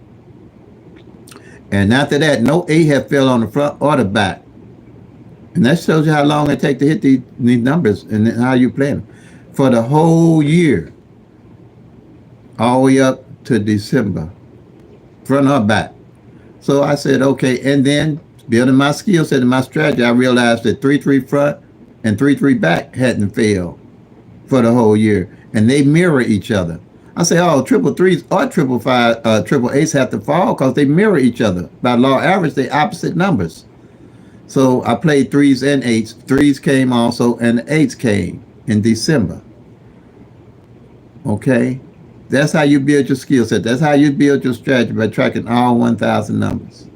A: And after that, no 8 have fell on the front or the back. And that shows you how long it takes to hit these numbers and how you play them. For the whole year, all the way up to December, front or back. So I said, okay, and then building my skill set and my strategy, I realized that 3-3 front and 3-3 back hadn't failed for the whole year. And they mirror each other. I say, oh, triple threes or triple eights have to fall because they mirror each other. By law average, they're opposite numbers. So I played 3s and 8s. 3s came also, and the 8s came in December. Okay? That's how you build your skill set. That's how you build your strategy, by tracking all 1,000 numbers.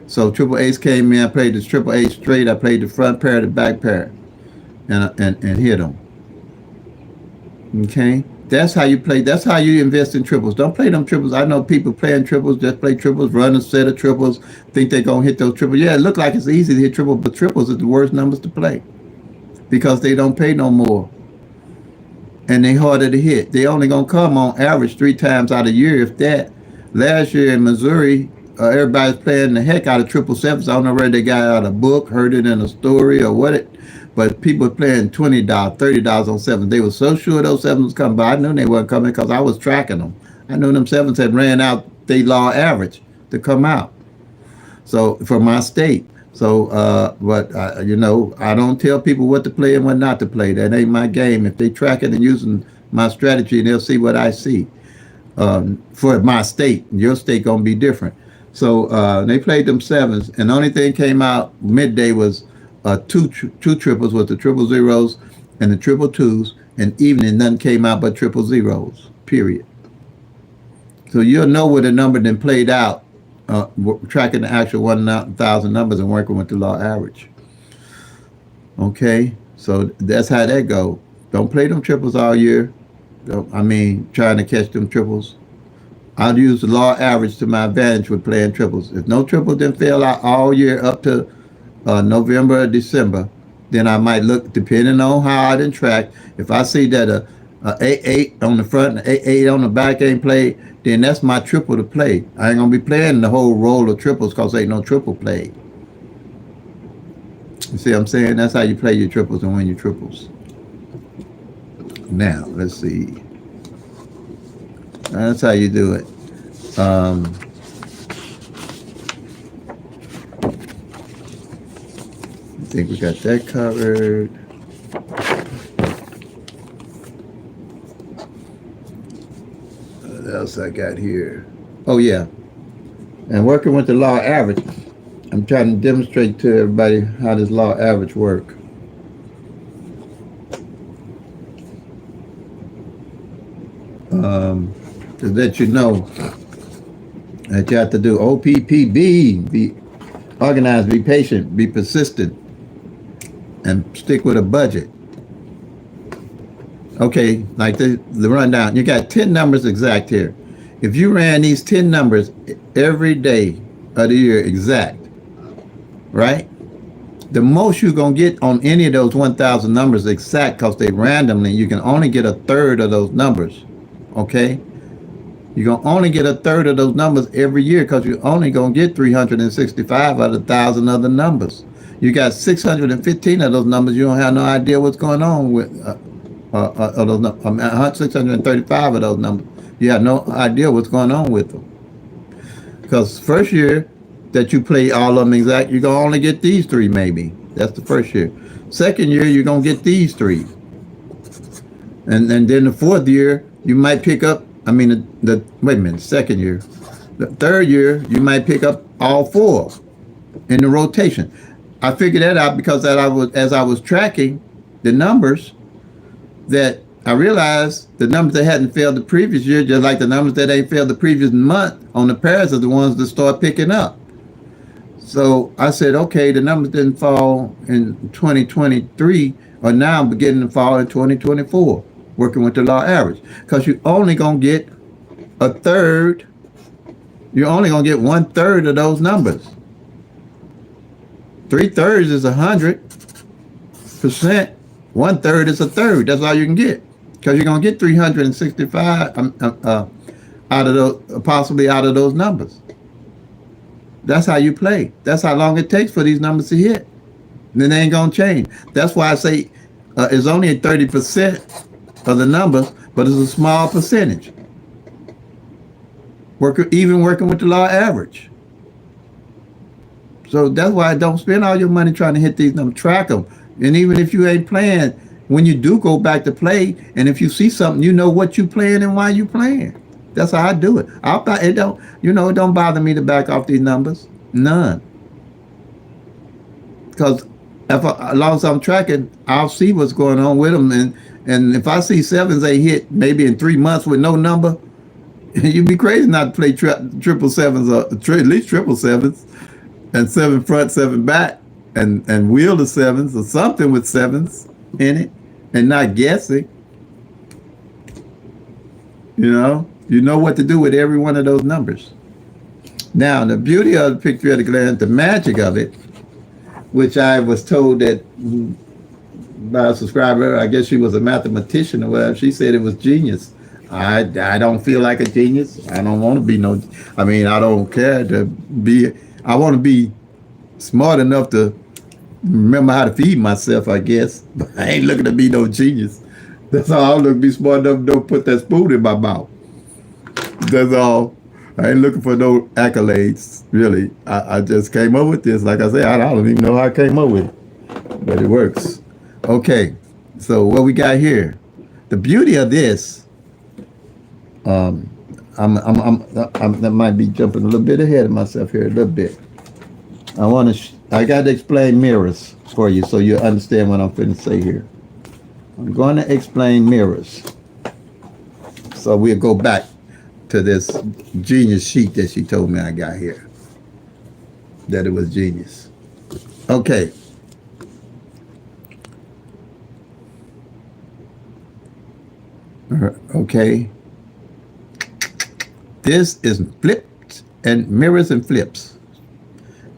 A: So triple eights came in. I played the triple eight straight. I played the front pair, the back pair, and hit them. Okay? That's how you play. That's how you invest in triples. Don't play them triples. I know people playing triples, just play triples, run a set of triples, think they're going to hit those triples. Yeah, it looks like it's easy to hit triples, but triples are the worst numbers to play because they don't pay no more. And they harder to hit. They only going to come on average 3 times out of the year, if that. Last year in Missouri, everybody's playing the heck out of triple sevens. I don't know whether they got out a book, heard it in a story, or what but people playing $20, $30 on sevens. They were so sure those sevens was coming, but I knew they weren't coming because I was tracking them. I knew them sevens had ran out their law average to come out. So for my state. So, but you know, I don't tell people what to play and what not to play. That ain't my game. If they track it and using my strategy, they'll see what I see. For my state, your state gonna be different. So they played them sevens, and the only thing came out midday was two triples with the triple zeros and the triple twos, and evening nothing came out but triple zeros. Period. So you'll know where the number then played out, tracking the actual 1,000 numbers and working with the law average. Okay, so that's how that go. Don't play them triples all year. I mean, trying to catch them triples. I'll use the law average to my advantage with playing triples. If no triples didn't fail out all year up to November or December, then I might look, depending on how I didn't track. If I see that a 8-8 on the front and 8-8 on the back ain't played, then that's my triple to play. I ain't gonna be playing the whole roll of triples because ain't no triple played. You see what I'm saying? That's how you play your triples and win your triples. Now, let's see. That's how you do it. I think we got that covered. What else I got here? Oh, yeah. And working with the law average, I'm trying to demonstrate to everybody how this law average work. To let you know that you have to do OPPB, be organized, be patient, be persistent, and stick with a budget. Okay, like the rundown. You got 10 numbers exact here. If you ran these 10 numbers every day of the year exact, right? The most you're going to get on any of those 1,000 numbers exact, because they randomly, you can only get a third of those numbers. Okay? You're going to only get a third of those numbers every year because you're only going to get 365 out of 1,000 other numbers. You got 615 of those numbers. You don't have no idea what's going on with those 635 of those numbers. You have no idea what's going on with them. Because first year that you play all of them exact, you're going to only get these three maybe. That's the first year. Second year, you're going to get these three. And then the fourth year, you might pick up, wait a minute, second year. The third year, you might pick up all four in the rotation. I figured that out because as I was tracking the numbers, that I realized the numbers that hadn't failed the previous year, just like the numbers that ain't failed the previous month on the pairs, are the ones that start picking up. So I said, okay, the numbers didn't fall in 2023, or now I'm beginning to fall in 2024, working with the law average. Because you're only going to get a third, you're only going to get 1/3 of those numbers. 3/3 is 100%. 1/3 is a third. That's all you can get. Because you're going to get 365 out of those, possibly out of those numbers. That's how you play. That's how long it takes for these numbers to hit. And then they ain't going to change. That's why I say it's only 30% of the numbers, but it's a small percentage. Even working with the law average. So that's why don't spend all your money trying to hit these numbers. Track them. And even if you ain't playing, when you do go back to play, and if you see something, you know what you playing and why you playing. That's how I do it. It don't bother me to back off these numbers. None. Because as long as I'm tracking, I'll see what's going on with them. And if I see sevens they hit maybe in 3 months with no number, you'd be crazy not to play triple sevens, or at least triple sevens, and 7 front, 7 back, and wheel the sevens or something with sevens in it, and not guessing. You know what to do with every one of those numbers. Now, the beauty of the PICK-3 at a glance, the magic of it, which I was told that by a subscriber, I guess she was a mathematician or whatever, she said it was genius. I don't feel like a genius. I don't want to be I don't care to be, I want to be smart enough to remember how to feed myself, I guess. But I ain't looking to be no genius. That's all. I'm looking to be smart enough to don't put that spoon in my mouth. That's all. I ain't looking for no accolades, really. I just came up with this. Like I said, I don't even know how I came up with it, but it works. Okay, so what we got here? The beauty of this, um, that might be jumping a little bit ahead of myself here a little bit. I got to explain mirrors for you so you understand what I'm going to say here. I'm going to explain mirrors. So we'll go back to this genius sheet that she told me I got here. That it was genius. Okay. Okay. This is flips and mirrors and flips.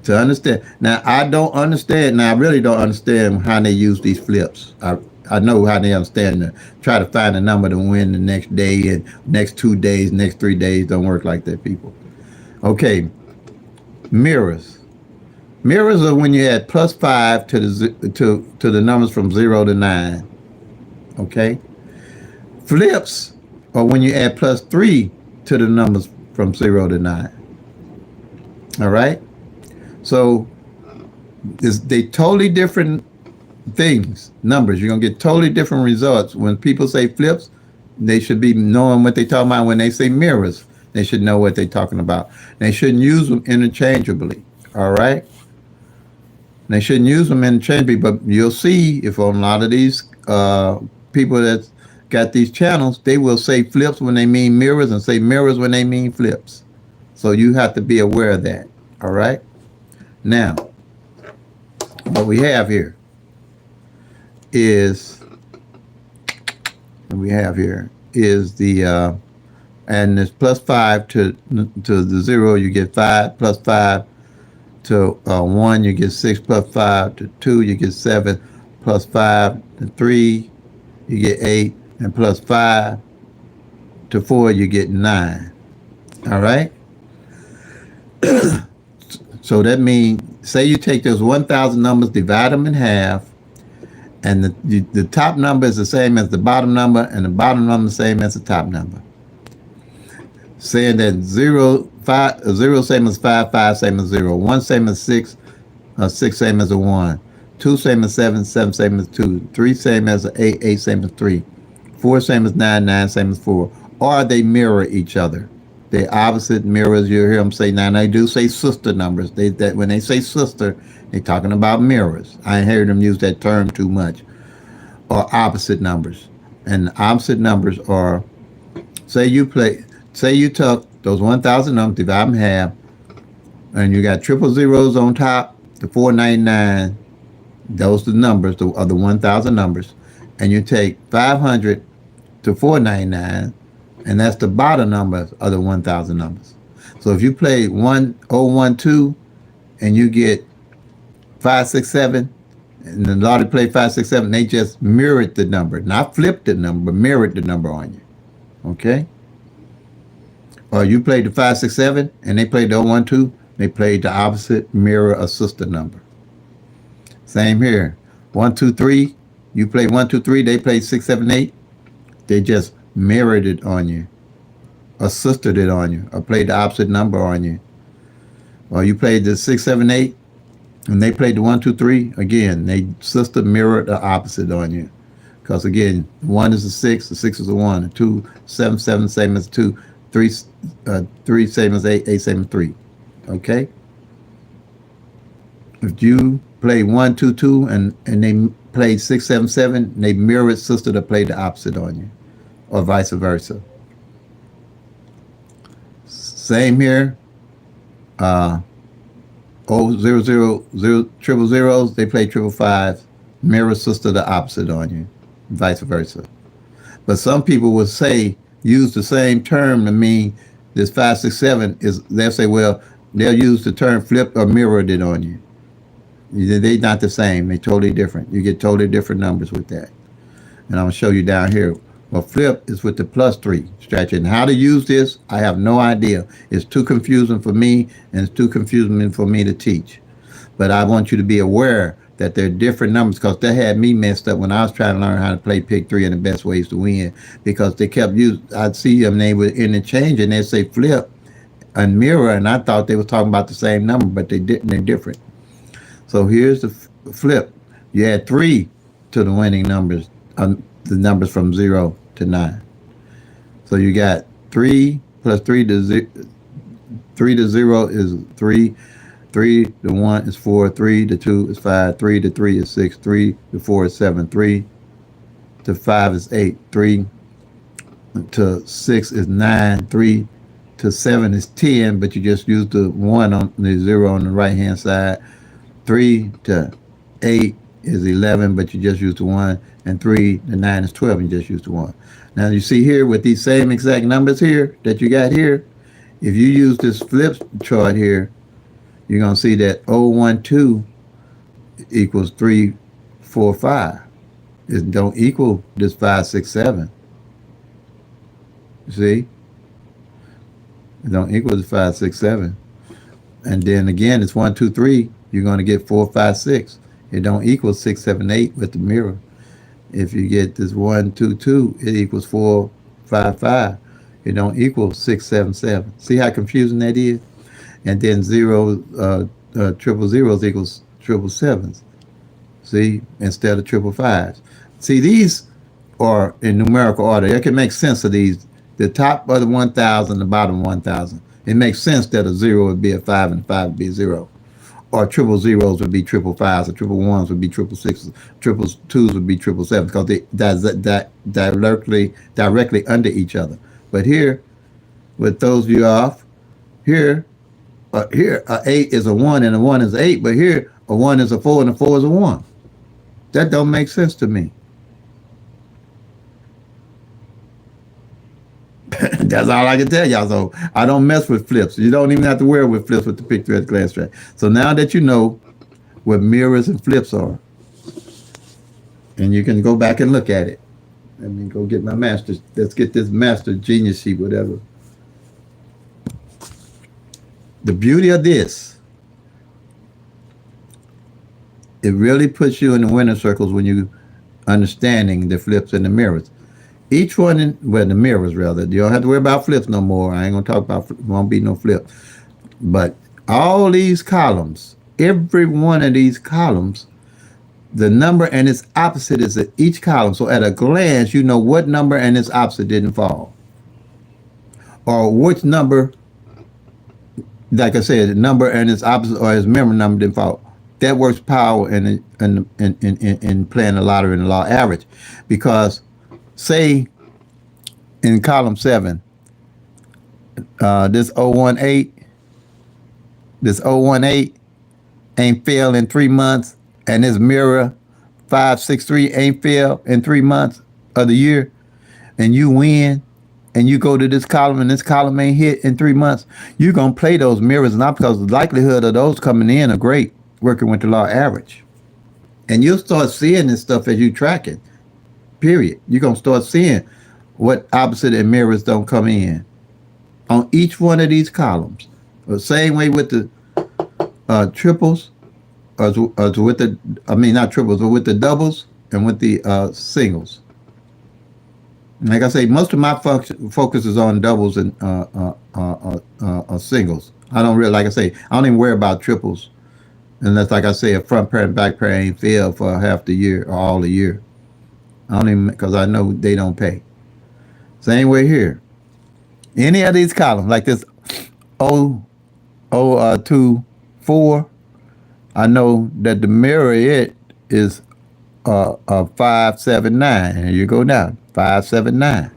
A: To understand. Now, I don't understand. Now, I really don't understand how they use these flips. I know how they understand to try to find a number to win the next day and next 2 days, next 3 days. Don't work like that, people. Okay. Mirrors. Mirrors are when you add +5 to the numbers from 0 to 9. Okay. Flips are when you add +3 to the numbers from 0 to 9. All right. So they totally different things, numbers. You're gonna get totally different results. When people say flips, they should be knowing what they're talking about. When they say mirrors, they should know what they're talking about. They shouldn't use them interchangeably. All right. They shouldn't use them interchangeably, but you'll see if on a lot of these people that got these channels, they will say flips when they mean mirrors and say mirrors when they mean flips. So you have to be aware of that. All right. Now, what we have here is the and it's +5 to the 0, you get 5, +5 to 1, you get 6, +5 to 2, you get 7, +5 to 3, you get 8, and +5 to 4, you get 9. All right. So that means, say you take those 1,000 numbers, divide them in half, and the top number is the same as the bottom number, and the bottom number is the same as the top number. Saying that 0 same as 5, 5 same as 0, 1 same as 6, 6 same as a 1, 2 same as 7, 7 same as 2, 3 same as 8, 8 same as 3, 4 same as 9, 9 same as 4, or they mirror each other. They opposite mirrors. You hear them say, now they do say sister numbers. That when they say sister, they're talking about mirrors. I ain't heard them use that term too much. Or opposite numbers. And the opposite numbers are, say you took those 1,000 numbers, divide them in half, and you got triple zeros on top, the 499. Those are the numbers of the 1,000 numbers. And you take 500 to 499. And that's the bottom numbers of the 1,000 numbers. So if you play 1012 and you get 567, and the lot of play 567, they just mirrored the number, not flipped the number, but mirrored the number on you. Okay? Or you played the 567 and they played the 012, they played the opposite mirror a sister number. Same here. 123, you play 123, they played 678, they just mirrored it on you, or sistered it on you, or played the opposite number on you. Or you played the 678 and they played the 123, again, they sister mirrored the opposite on you. Because again, 1 is a 6, the 6 is a 1, the 2, 7, 7, same as 2, 3, 3 same as 8, 8 same as 3. Okay? If you play 1, 2, 2 and they played 6, 7, 7, they mirrored sister to play the opposite on you. Or vice versa. Same here. 000 zeros, they play 555, mirror sister the opposite on you, vice versa. But some people will use the same term to mean this 567 is, they'll say, well, they'll use the term flip or mirrored it on you. They're not the same. They're totally different. You get totally different numbers with that. And I'm going to show you down here. Well, flip is with the +3 strategy. And how to use this, I have no idea. It's too confusing for me, and it's too confusing for me to teach. But I want you to be aware that there are different numbers, because that had me messed up when I was trying to learn how to play PICK-3 and the best ways to win, because they kept using, I'd see them, they would interchange, and they'd say flip a mirror, and I thought they were talking about the same number, but they didn't. They're different. So here's the flip. You add 3 to the winning numbers, the numbers from 0 to 9. So you got 3 plus 3 to 0. 3 to 0 is 3. 3 to 1 is 4. 3 to 2 is 5. 3 to 3 is 6. 3 to 4 is 7. 3 to 5 is 8. 3 to 6 is 9. 3 to 7 is 10, but you just use the 1 on the 0 on the right hand side. 3 to 8 is 11, but you just use the 1. And 3 to 9 is 12, and you just use the 1. Now you see here with these same exact numbers here that you got here, if you use this flip chart here, you're going to see that 012 equals 3, 4, 5. It don't equal this 5, 6, 7. You see? It don't equal this 5, 6, 7. And then again, it's 1, 2, 3. You're going to get 4, 5, 6. It don't equal 6, 7, 8 with the mirror. If you get this 1, 2, 2, it equals 4, 5, 5. It don't equal 6, 7, 7. See how confusing that is? And then triple zeros equals triple sevens. See, instead of triple fives. See, these are in numerical order. It can make sense of these. The top of the 1,000, the bottom 1,000. It makes sense that a 0 would be a 5 and a 5 would be a 0. Or triple zeros would be triple fives, or triple ones would be triple sixes, triple twos would be triple sevens, because that directly under each other. But here, with those of you off, here a 8 is a 1 and a 1 is 8, but here a 1 is a 4 and a 4 is a 1. That don't make sense to me. That's all I can tell y'all. So I don't mess with flips. You don't even have to wear with flips with the PICK-3 at the glass track. So now that you know what mirrors and flips are, and you can go back and look at it. Let me go get my master. Let's get this master genius sheet, whatever. The beauty of this, it really puts you in the winner circles when you understanding the flips and the mirrors. Each one, the mirrors rather. You don't have to worry about flips no more. I ain't gonna talk about, won't be no flip. But all these columns, every one of these columns, the number and its opposite is at each column. So at a glance, you know what number and its opposite didn't fall, or which number, like I said, the number and its opposite or its memory number didn't fall. That works power in playing the lottery and the law average, because say in column 7, this 018 ain't failed in 3 months, and this mirror 563 ain't failed in 3 months of the year, and you win, and you go to this column and this column ain't hit in 3 months, you're going to play those mirrors, not because the likelihood of those coming in are great working with the law average. And you'll start seeing this stuff as you track it. Period. You're going to start seeing what opposite and mirrors don't come in on each one of these columns. The same way with the triples, as with the, I mean, not triples, but with the doubles and with the singles. Like I say, most of my focus is on doubles and singles. I don't really, like I say, I don't even worry about triples unless, like I say, a front pair and back pair ain't failed for half the year or all the year. I don't even, because I know they don't pay. Same way here. Any of these columns, like this 024, I know that the mirror it is 579. Here you go now, 579.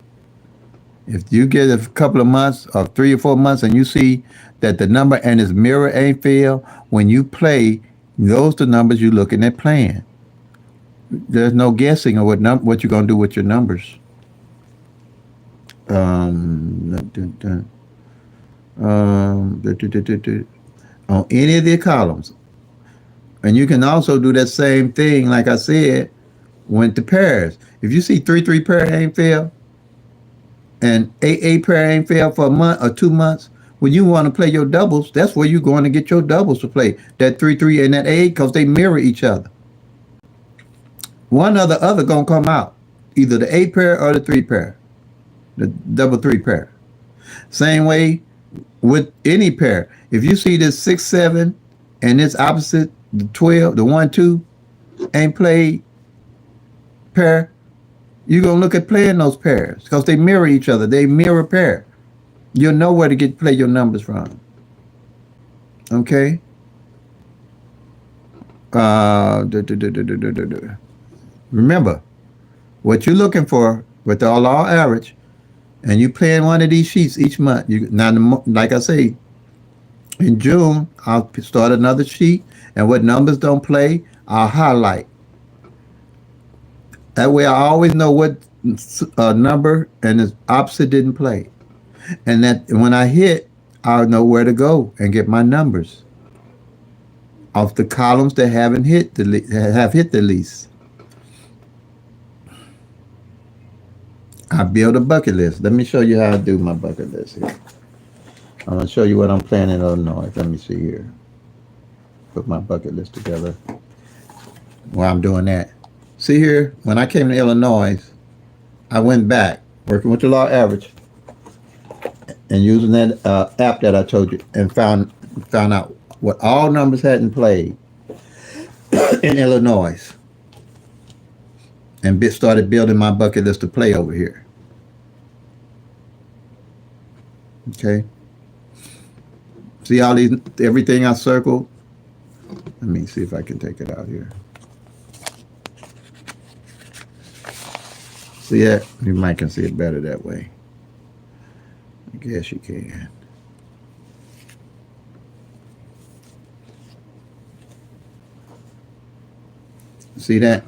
A: If you get a couple of months or 3 or 4 months and you see that the number and its mirror ain't failed, when you play, those are the numbers you're looking at playing. There's no guessing of what you're going to do with your numbers. On any of the columns. And you can also do that same thing, like I said, with the pairs. If you see 3-3 pair ain't failed, and 8-8 pair ain't failed for a month or 2 months, when you want to play your doubles, that's where you're going to get your doubles to play. That 3-3 and that 8, because they mirror each other. One or the other going to come out, either the 8 pair or the 3 pair, the double 3 pair. Same way with any pair. If you see this 6-7 and its opposite, the 12, the 1-2 ain't played pair, you're gonna look at playing those pairs because they mirror each other. They mirror pair. You'll know where to get play your numbers from. Okay. Remember what you're looking for with the law average, and you playing one of these sheets each month. You now, like I say, in June I'll start another sheet, and what numbers don't play, I'll highlight. That way, I always know what number and its opposite didn't play, and that when I hit, I'll know where to go and get my numbers off the columns that haven't hit have hit the least. I build a bucket list. Let me show you how I do my bucket list here. I'm going to show you what I'm planning in Illinois. Let me see here. Put my bucket list together while I'm doing that. See here, when I came to Illinois, I went back, working with the law average, and using that app that I told you, and found out what all numbers hadn't played in Illinois, and started building my bucket list to play over here. Okay. See all these, everything I circled? Let me see if I can take it out here. See that? You might can see it better that way. I guess you can. See that?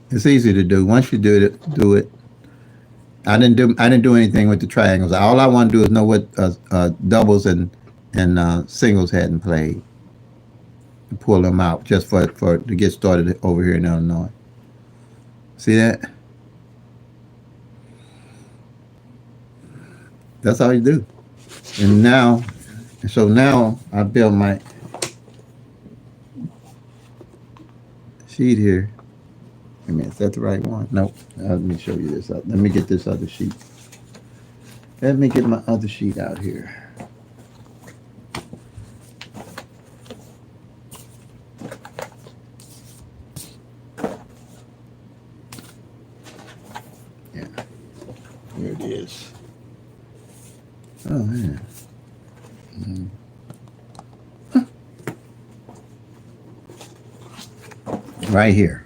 A: It's easy to do. Once you do it. I didn't do anything with the triangles. All I want to do is know what doubles and singles hadn't played, and pull them out just for to get started over here in Illinois. See that? That's all you do. And now, I build my sheet here. Wait a minute, is that the right one? Nope. Let me show you this. Let me get this other sheet. Let me get my other sheet out here. Yeah. Here it is. Oh, man. Huh. Right here.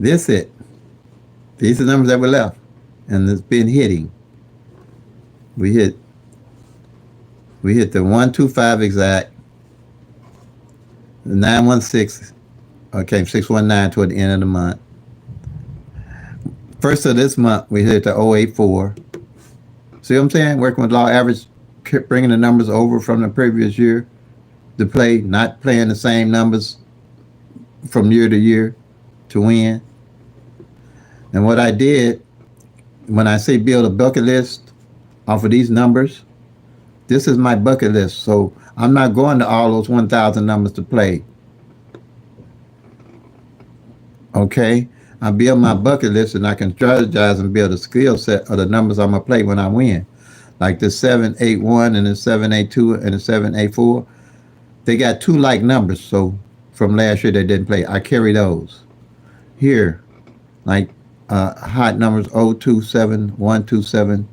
A: This it. These are the numbers that were left. And it's been hitting. We hit the 125 exact, the 916, okay, 619 toward the end of the month. First of this month, we hit the 084. See what I'm saying? Working with law average, bringing the numbers over from the previous year to play, not playing the same numbers from year to year to win. And what I did, when I say build a bucket list off of these numbers, this is my bucket list. So I'm not going to all those 1,000 numbers to play. Okay? I build my bucket list and I can strategize and build a skill set of the numbers I'm going to play when I win. Like the 781 and the 782 and the 784. They got two like numbers. So from last year they didn't play. I carry those. Here, like hot numbers 027, 127,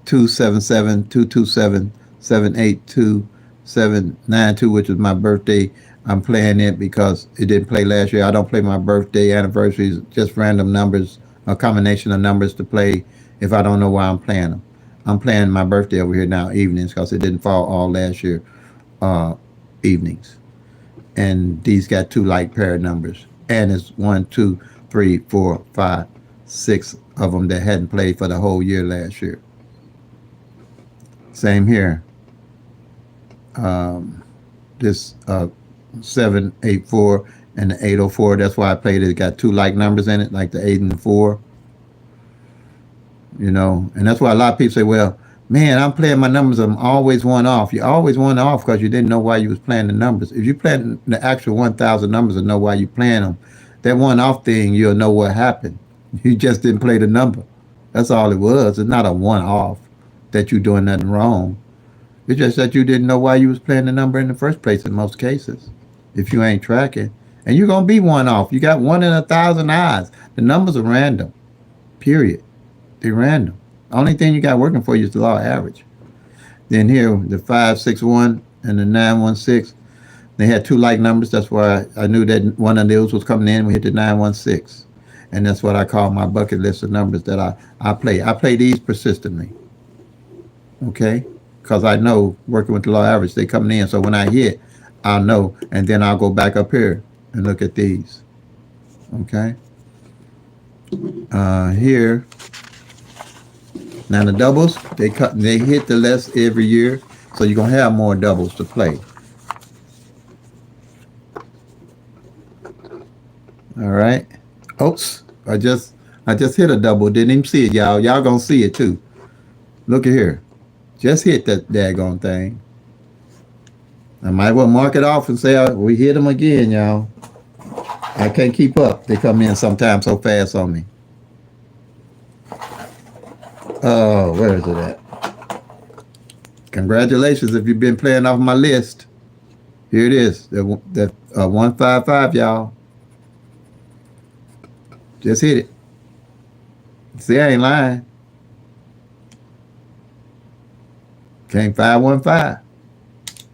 A: 277, 227, 782, 792, which is my birthday. I'm playing it because it didn't play last year. I don't play my birthday, anniversaries, just random numbers, a combination of numbers to play if I don't know why I'm playing them. I'm playing my birthday over here now, evenings, because it didn't fall all last year, evenings. And these got two like pair of numbers. And it's 1, 2, 3, 4, 5, 6 of them that hadn't played for the whole year last year. Same here. This 784 and the 804. That's why I played it. It got two like numbers in it, like the 8 and the 4. You know, and that's why a lot of people say, well, man, I'm playing my numbers. I'm always one off. You always one off because you didn't know why you was playing the numbers. If you play the actual 1,000 numbers and know why you playing them, that one off thing, you'll know what happened. You just didn't play the number. That's all it was. It's not a one-off that you're doing nothing wrong. It's just that you didn't know why you was playing the number in the first place in most cases. If you ain't tracking. And you're going to be one off. You got 1 in 1,000 odds. The numbers are random. Period. They're random. Only thing you got working for you is the law of average. Then here, the 561 and the 916, they had two like numbers. That's why I knew that one of those was coming in. We hit the 916. And that's what I call my bucket list of numbers that I play. I play these persistently. Okay? Because I know working with the law of average, they coming in. So when I hit, I'll know. And then I'll go back up here and look at these. Okay? Here, now the doubles, they hit the less every year, so you're gonna have more doubles to play. All right. Oops, I just hit a double. Didn't even see it, y'all. Y'all gonna see it too. Look at here. Just hit that daggone thing. I might well mark it off and say we hit them again, y'all. I can't keep up. They come in sometimes so fast on me. Oh, where is it at? Congratulations if you've been playing off my list. Here it is. The 155, y'all. Just hit it. See, I ain't lying. Came 515.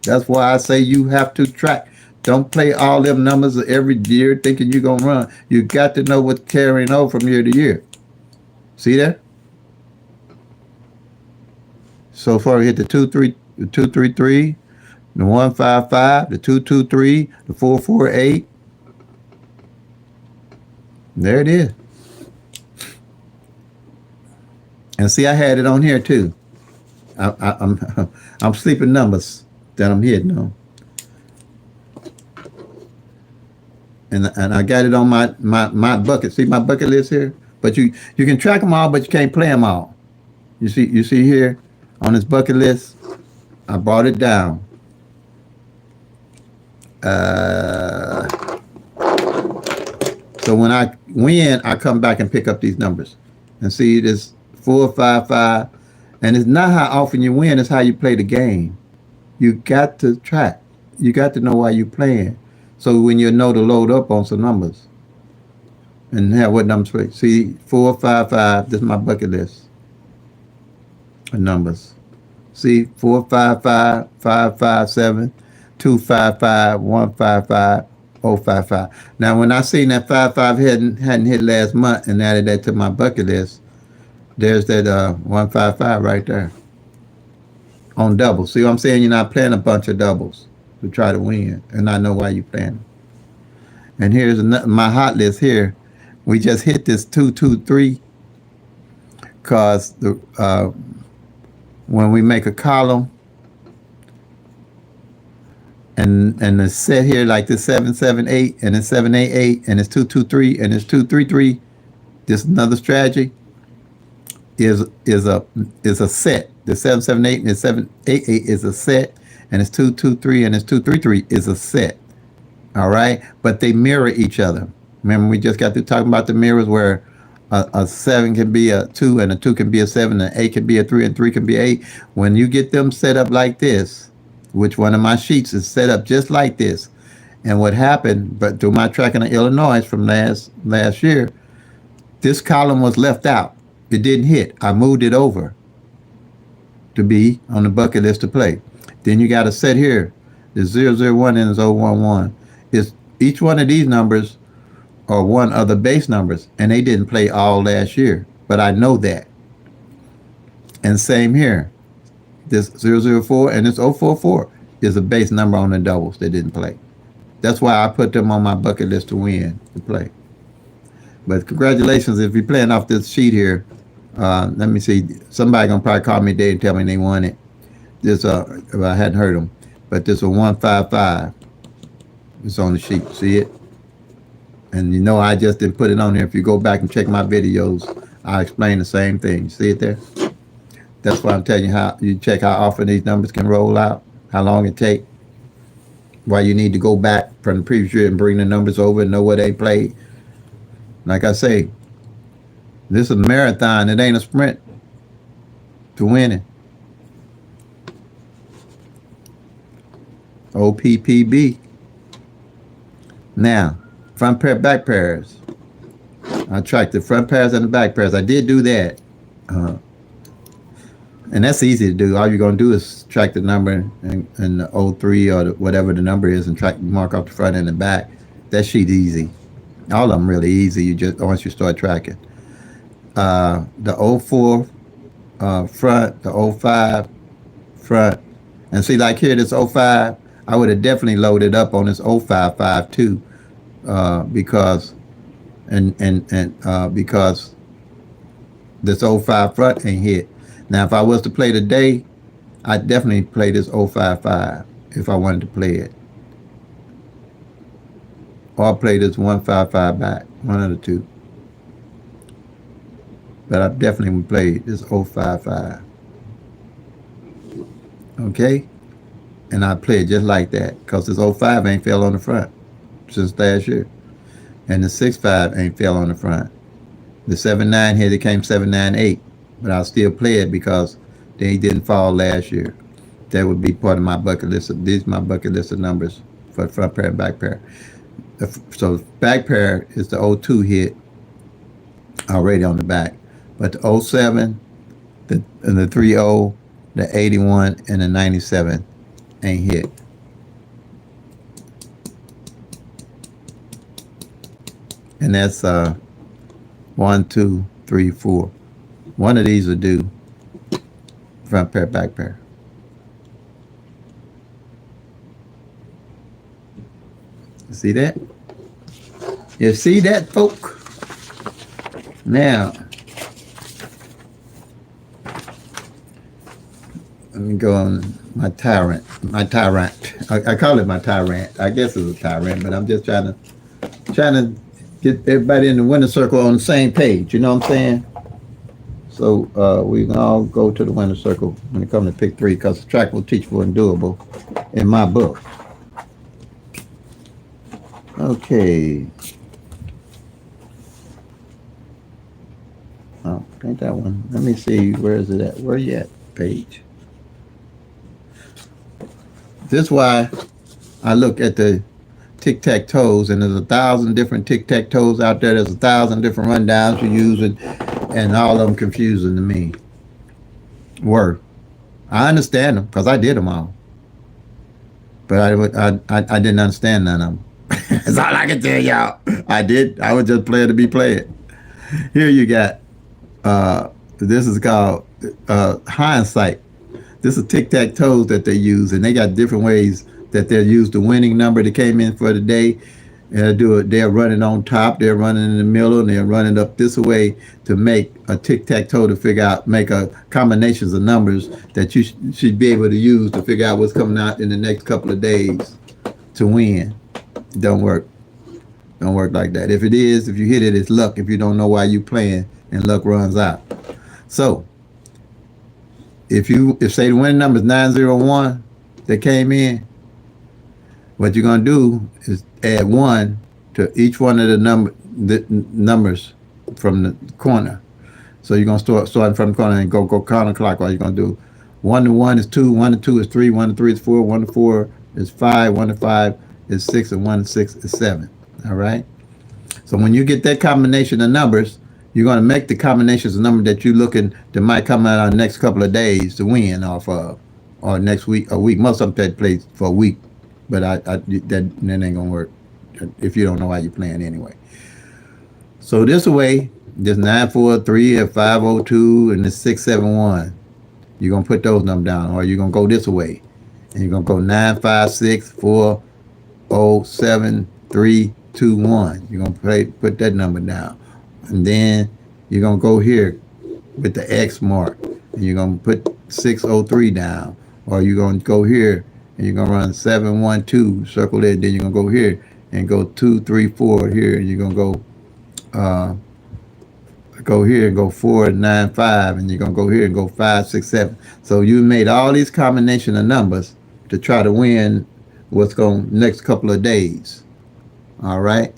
A: That's why I say you have to track. Don't play all them numbers every year thinking you're going to run. You got to know what's carrying over from year to year. See that? So far, we hit the 233, the 155, the 223, the 448. There it is. And see, I had it on here too. I'm sleeping numbers that I'm hitting on. And I got it on my bucket. See my bucket list here? But you can track them all, but you can't play them all. You see here on this bucket list, I brought it down. So when I win, I come back and pick up these numbers. And see this 455. And it's not how often you win, it's how you play the game. You got to track. You got to know why you're playing. So when you know to load up on some numbers. And have what numbers play. See, 455, this is my bucket list of numbers. See, 455, 557, 255, 155, 055. Now, when I seen that 55 hadn't hit last month and added that to my bucket list, there's that 155 right there on doubles. See what I'm saying? You're not playing a bunch of doubles to try to win, and I know why you're playing. And here's my hot list here. We just hit this 223 because when we make a column and it's set here like this 778 and it's 788 and it's 223 and it's 233, this another strategy is a set. The 778 and the 788 is a set, and it's 223 and it's 233 is a set. All right, but they mirror each other. Remember, we just got through talking about the mirrors where a 7 can be a 2 and a 2 can be a 7 and an 8 can be a 3 and 3 can be 8. When you get them set up like this, which one of my sheets is set up just like this, and what happened, but through my tracking of Illinois from last year, this column was left out. It didn't hit. I moved it over to be on the bucket list to play. Then you got a set here. There's 001 and there's 011. Each one of these numbers are one of the base numbers, and they didn't play all last year, but I know that. And same here. This 004 and this 044 is a base number on the doubles that didn't play. That's why I put them on my bucket list to win, to play. But congratulations if you're playing off this sheet here. Let me see. Somebody gonna probably call me today and tell me they won it. This if I hadn't heard them, but this is 155. It's on the sheet. See it? And you know I just didn't put it on there. If you go back and check my videos, I explain the same thing. See it there? That's why I'm telling you how you check how often these numbers can roll out, how long it take, why you need to go back from the previous year and bring the numbers over and know what they played. Like I say, This is a marathon. It ain't a sprint to winning. OPPB. Now, front pair, back pairs. I track the front pairs and the back pairs. I did do that. And that's easy to do. All you're going to do is track the number and the 03 or whatever the number is and mark off the front and the back. That sheet easy. All of them really easy. You just once you start tracking. The 04 front, the 05 front. And see, like here, this 05, I would have definitely loaded up on this 05 too, because because this 05 front ain't hit. Now, if I was to play today, I'd definitely play this 055 if I wanted to play it. Or I'll play this 155 back, one of the two. But I definitely would play this 055. Okay? And I play it just like that, because this 05 ain't fell on the front since last year. And the 65 ain't fell on the front. The 79 here, they came 798. But I'll still play it because they didn't fall last year. That would be part of my bucket list. These are my bucket list of numbers for front pair and back pair. So back pair is the 02 hit already on the back. But the 07, the 30, the 81, and the 97 ain't hit. And that's 1, 2, 3, 4. One of these will do. Front pair, back pair. You see that? You see that, folk? Now, let me go on my tyrant. I call it my tyrant. I guess it's a tyrant, but I'm just trying to get everybody in the winner circle on the same page. You know what I'm saying? So we can all go to the winner circle when it comes to pick 3, because the track will teachable and doable in my book. Okay. Oh, ain't that one? Let me see. Where is it at? Where you at, page? This is why I look at the tic-tac-toes, and there's 1,000 different tic-tac-toes out there. There's 1,000 different rundowns you use, and all of them confusing to me. I understand them because I did them all, but I didn't understand none of them. That's all I can tell y'all. I was just playing to be playing. Here you got this is called hindsight. This is tic-tac-toes that they use, and they got different ways that they'll use the winning number that came in for the day. They're running on top, they're running in the middle, and they're running up this way to make a tic-tac-toe to make a combinations of numbers that you should be able to use to figure out what's coming out in the next couple of days to win. Don't work. Don't work like that. If you hit it, it's luck. If you don't know why you playing, and luck runs out. So, if say the winning number is 901 that came in, what you're going to do is add 1 to each one of the numbers from the corner. So you're going to start from the corner and go counterclockwise. You're going to do 1 to 1 is 2, 1 to 2 is 3, 1 to 3 is 4, 1 to 4 is 5, 1 to 5 is 6, and 1 to 6 is 7. All right? So when you get that combination of numbers, you're going to make the combinations of numbers that you're looking that might come out on the next couple of days to win off of, or next week, a week. Most of them play for a week, but that ain't going to work if you don't know how you're playing anyway. So this way, this 943 or 502 and this 671, you're going to put those numbers down, or you're going to go this way, and you're going to go 956 407 321. You're going to put that number down. And then you're going to go here with the X mark, and you're going to put 603 down. Or you're going to go here, and you're going to run 712, circle it, then you're going to go here, and go 234 here, and you're going to go here and go 495, and you're going to go here and go 567. So you made all these combination of numbers to try to win what's going next couple of days. All right?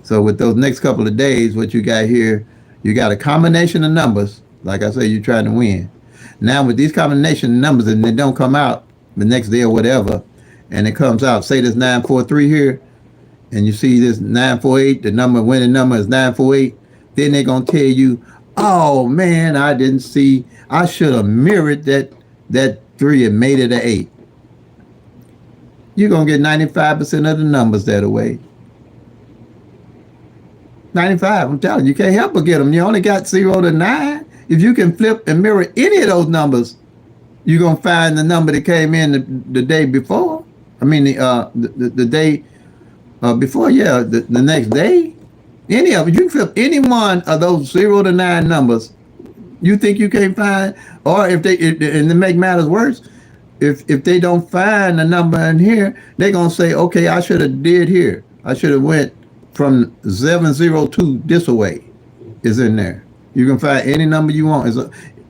A: So with those next couple of days, what you got here, You got a combination of numbers. Like I say, you're trying to win. Now with these combination of numbers and they don't come out the next day or whatever, and it comes out, say this 943 here, and you see this 948, the winning number is 948, then they're gonna tell you, oh man, I didn't see, I should have mirrored that 3 and made it an 8. You're gonna get 95% of the numbers that way. 95, I'm telling you, you can't help but get them. You only got 0 to 9. If you can flip and mirror any of those numbers, you're gonna find the number that came in the day before. I mean the day before, yeah, the next day. Any of it, you can flip any one of those 0 to 9 numbers. You think you can't find, or and to make matters worse, if they don't find a number in here, they're gonna say, okay, I should have did here. I should have went from 702 this away is in there. You can find any number you want.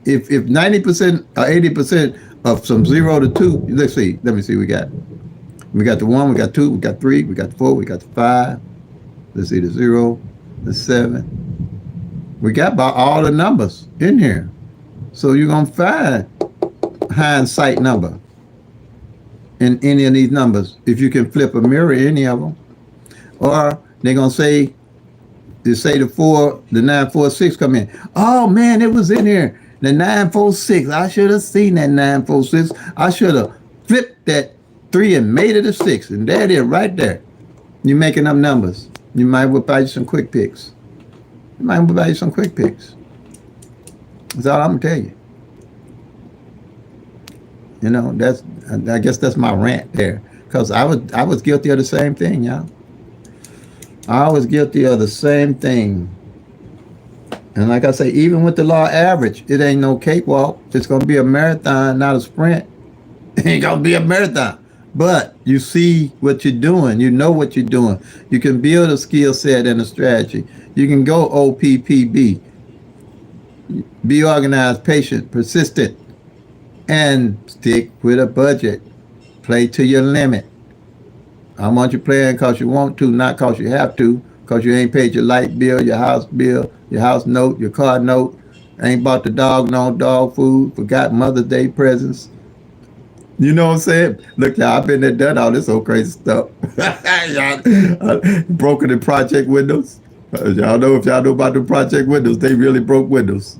A: If 90% or 80% of some 0 to 2, let's see. Let me see. We got the 1, we got 2, we got 3, we got the 4, we got the 5. Let's see, the 0, the 7. We got about all the numbers in here. So you're gonna find hindsight number in any of these numbers if you can flip or mirror any of them. Or they're gonna say, they say the 946 come in. Oh man, it was in here. The 946. I should have seen that 946. I should have flipped that 3 and made it a 6. And there it is, right there. You're making up numbers. You might well buy you some quick picks. That's all I'm gonna tell you. You know, I guess that's my rant there. Because I was guilty of the same thing, y'all. I was guilty of the same thing. And like I say, even with the law average, it ain't no cakewalk. It's going to be a marathon, not a sprint. It ain't going to be a marathon. But you see what you're doing. You know what you're doing. You can build a skill set and a strategy. You can go OPPB. Be organized, patient, persistent, and stick with a budget. Play to your limit. I want you playing because you want to, not because you have to, because you ain't paid your light bill, your house note, your car note, ain't bought the dog no dog food, forgot Mother's Day presents. You know what I'm saying? Look, y'all, I've been there, done all this old crazy stuff. Y'all, broken in project windows. Y'all know, if y'all know about the project windows, they really broke windows.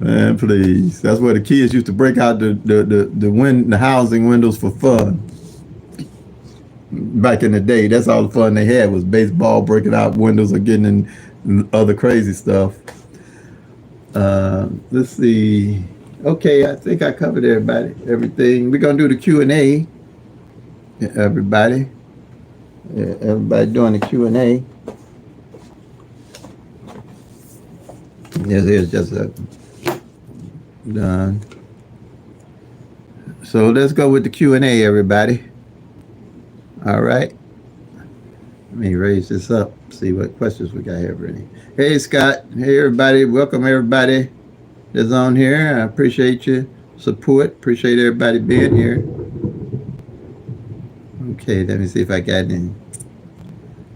A: Man, please. That's where the kids used to break out the housing windows for fun. Back in the day, that's all the fun they had was baseball, breaking out windows, or getting in other crazy stuff. Let's see. Okay, I think I covered everything. We're gonna do the Q&A. Everybody doing the Q&A. Yes, here's just done. So let's go with the Q&A, everybody. All right. Let me raise this up, see what questions we got here, Brittany. Hey, Scott. Hey, everybody. Welcome, everybody that's on here. I appreciate your support. Appreciate everybody being here. Okay, let me see if I got any.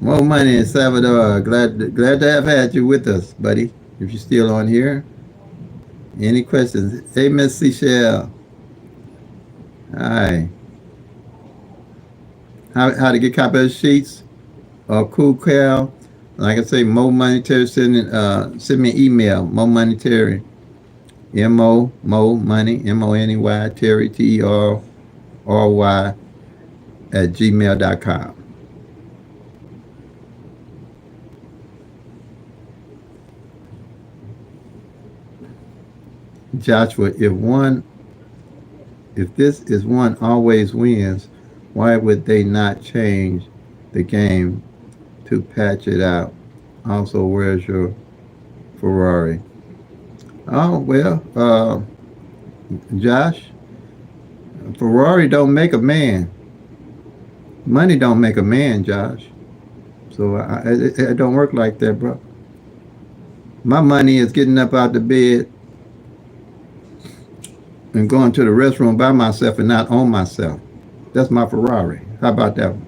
A: More money in Salvador. Glad to have had you with us, buddy. If you're still on here. Any questions? Hey, Miss Seychelle. Hi. How to get copy of the sheets? Cool Cal. Like I say, Mo Monetary, send me an email. Mo Monetary. Mo Money, MONEY, Terry, TERRY @gmail.com. Joshua, if this is one always wins, why would they not change the game to patch it out? Also, where's your Ferrari? Oh, well, Josh, Ferrari don't make a man. Money don't make a man, Josh. So it don't work like that, bro. My money is getting up out the bed and going to the restroom by myself and not on myself. That's my Ferrari. How about that one?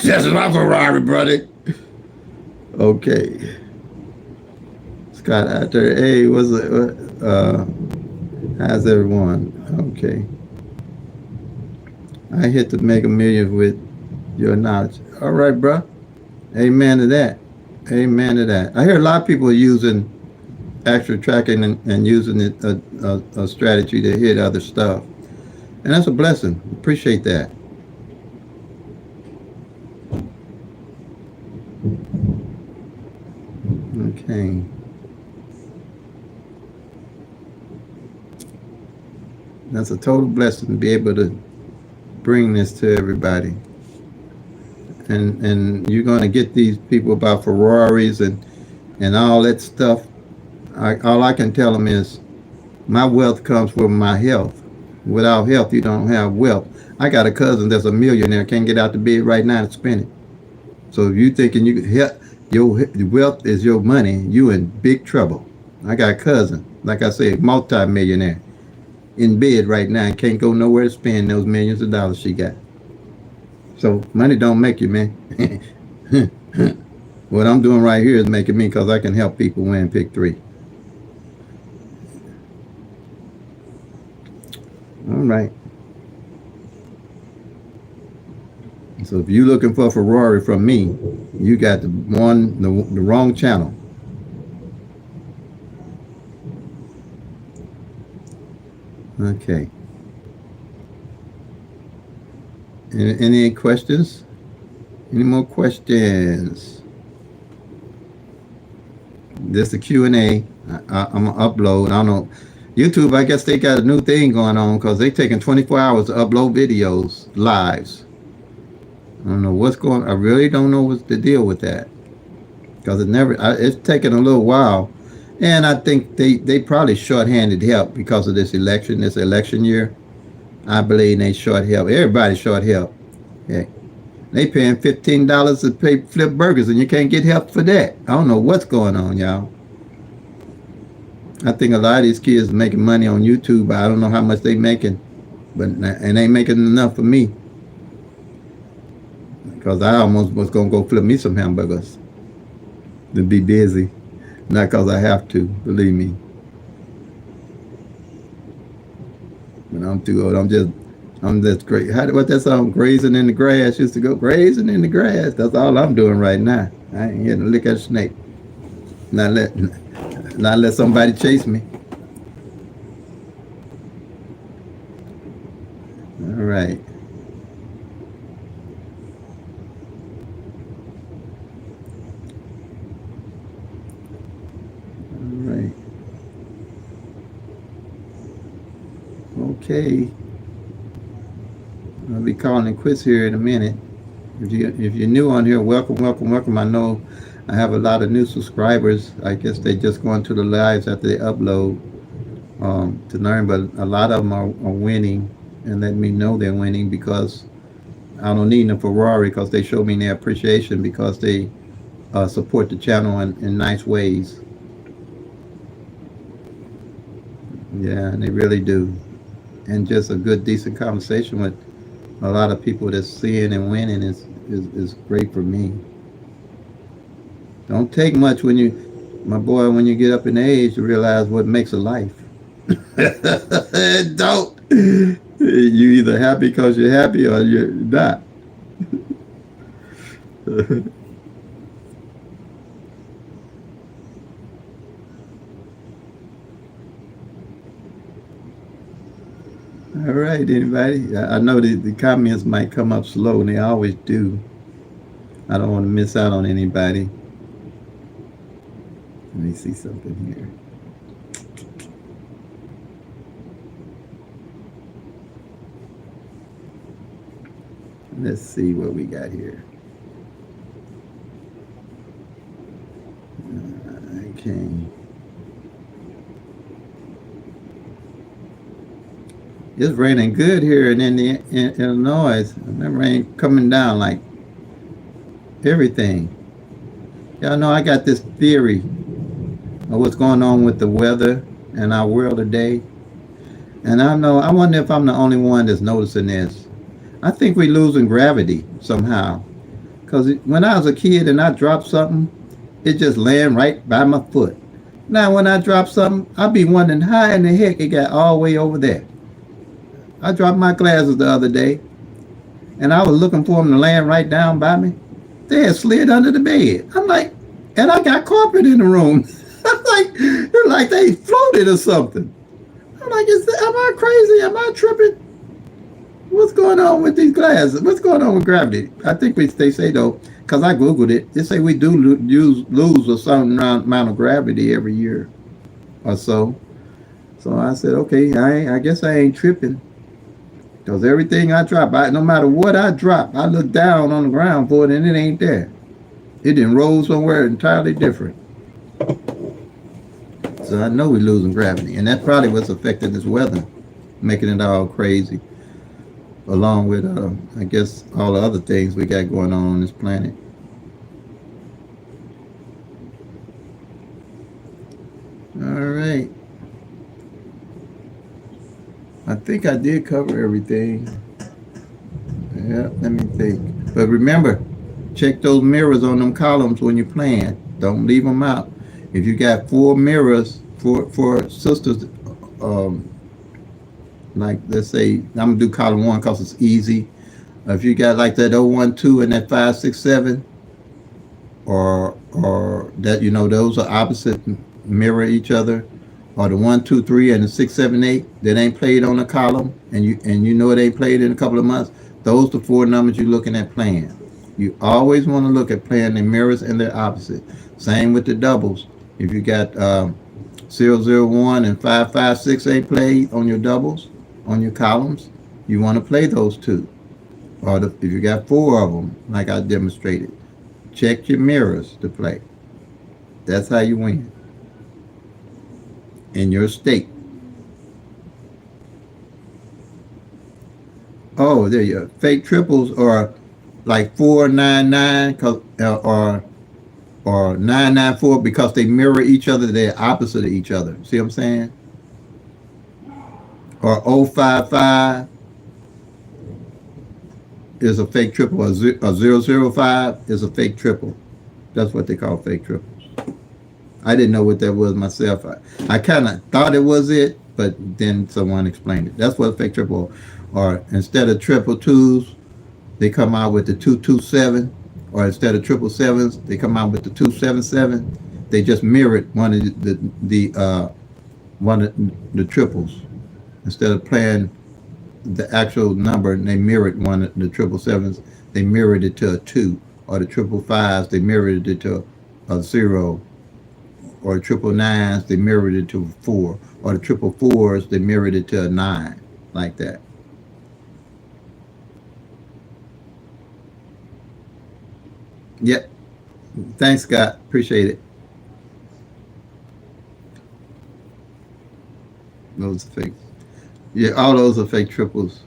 A: That's my Ferrari, brother. Okay. Scott out there. Hey, what's it? How's everyone? Okay. I hit to make a million with your knowledge. All right, bro. Amen to that. Amen to that. I hear a lot of people using actual tracking and using it a strategy to hit other stuff, and that's a blessing. Appreciate that. Okay. That's a total blessing to be able to bring this to everybody. And you're going to get these people about Ferraris and all that stuff. All I can tell them is my wealth comes from my health. Without health, you don't have wealth. I got a cousin that's a millionaire, can't get out the bed right now to spend it. So if you thinking you help, your wealth is your money, you in big trouble. I got a cousin, like I said, multi-millionaire, in bed right now and can't go nowhere to spend those millions of dollars she got. So money don't make you, man. What I'm doing right here is making me because I can help people win PICK-3. All right. So if you're looking for a Ferrari from me, you got the wrong channel. Okay. Any questions? Any more questions? This the Q&A. I'm gonna upload. I don't know. YouTube, I guess they got a new thing going on because they taking 24 hours to upload videos, lives. I don't know what's going. I really don't know what's the deal with that because it's taking a little while, and I think they probably short-handed help because of this election year. I believe they short help. Everybody's short help. Yeah. They paying $15 to pay flip burgers, and you can't get help for that. I don't know what's going on, y'all. I think a lot of these kids making money on YouTube. I don't know how much they making, but and they making enough for me. Because I almost was gonna go flip me some hamburgers to be busy, not because I have to. Believe me. When I'm too old, I'm just great. What that song? Grazing in the grass used to go grazing in the grass. That's all I'm doing right now. I ain't here to lick at a snake. Not let somebody chase me. All right. All right. Okay. I'll be calling it quits here in a minute. If you're new on here, welcome, welcome, welcome. I know I have a lot of new subscribers. I guess they just go into the lives after they upload to learn, but a lot of them are winning and letting me know they're winning because I don't need them Ferrari because they show me their appreciation because they support the channel in nice ways. Yeah, and they really do. And just a good, decent conversation with a lot of people that's seeing and winning is great for me. Don't take much when you get up in age to realize what makes a life. Don't. You either happy because you're happy or you're not. All right, anybody? I know the comments might come up slow, and they always do. I don't want to miss out on anybody. Let me see something here. Let's see what we got here. Okay. It's raining good here in Illinois. That rain coming down like everything. Y'all know I got this theory of what's going on with the weather in our world today. And I wonder if I'm the only one that's noticing this. I think we're losing gravity somehow. Because when I was a kid and I dropped something, it just land right by my foot. Now, when I drop something, I be wondering how in the heck it got all the way over there. I dropped my glasses the other day, and I was looking for them to land right down by me. They had slid under the bed. I'm like, and I got carpet in the room. I'm like, it's like they floated or something. I'm like, am I crazy? Am I tripping? What's going on with these glasses? What's going on with gravity? I think they say though, because I googled it, they say we do lose a certain amount of gravity every year or so. So I said, okay, I guess I ain't tripping. Because everything I drop, no matter what I drop, I look down on the ground for it and it ain't there. It didn't roll somewhere entirely different. So I know we're losing gravity. And that probably what's affecting this weather, making it all crazy, along with, I guess, all the other things we got going on this planet. All right. I think I did cover everything. Yeah, let me think. But remember, check those mirrors on them columns when you're playing. Don't leave them out. If you got four mirrors for sisters, um, like let's say I'm gonna do column one because it's easy. If you got like that 012 and that 567, or that those are opposite, mirror each other, or the 123 and the 678 that ain't played on a column, and you know it ain't played in a couple of months. Those the four numbers you're looking at playing. You always want to look at playing the mirrors and their opposite. Same with the doubles. If you got 001 and 556 ain't played on your doubles, on your columns, you want to play those two. Or if you got four of them, like I demonstrated, check your mirrors to play. That's how you win in your state. Oh, there you go. Fake triples are like 499 or 994 because they mirror each other. They're opposite of each other. See what I'm saying? Or 055 is a fake triple. Or 005 is a fake triple. That's what they call fake triples. I didn't know what that was myself. I kind of thought it was it, but then someone explained it. That's what a fake triple are. Instead of triple twos, they come out with the 227, or instead of triple sevens, they come out with the 277. They just mirrored one of one of the triples. Instead of playing the actual number, and they mirrored one of the triple sevens, they mirrored it to a two, or the triple fives, they mirrored it to a zero, or triple nines, they mirrored it to a four, or the triple fours, they mirrored it to a nine, like that. Yep. Thanks, Scott. Appreciate it. Those are fake. Yeah, all those are fake triples.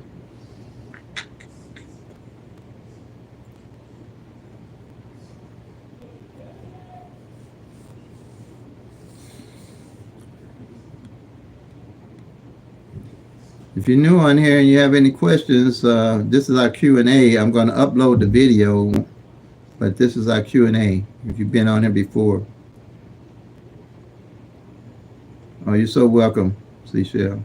A: If you're new on here and you have any questions, this is our Q&A. I'm going to upload the video, but this is our Q&A. If you've been on here before. Oh, you're so welcome, Seashell.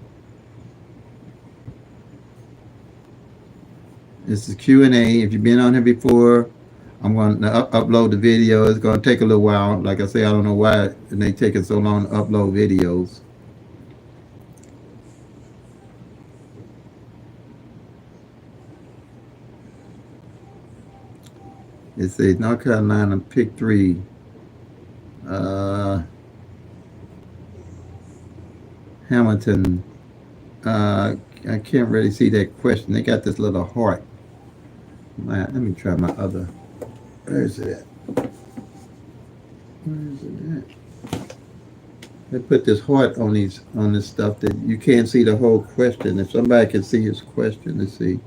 A: This is Q&A. If you've been on here before, I'm going to upload the video. It's going to take a little while. Like I say, I don't know why they taking so long to upload videos. It says North Carolina PICK-3. Hamilton. I can't really see that question. They got this little heart. Let me try my other. Where is it at? Where is it at? They put this heart on this stuff that you can't see the whole question. If somebody can see his question, let's see.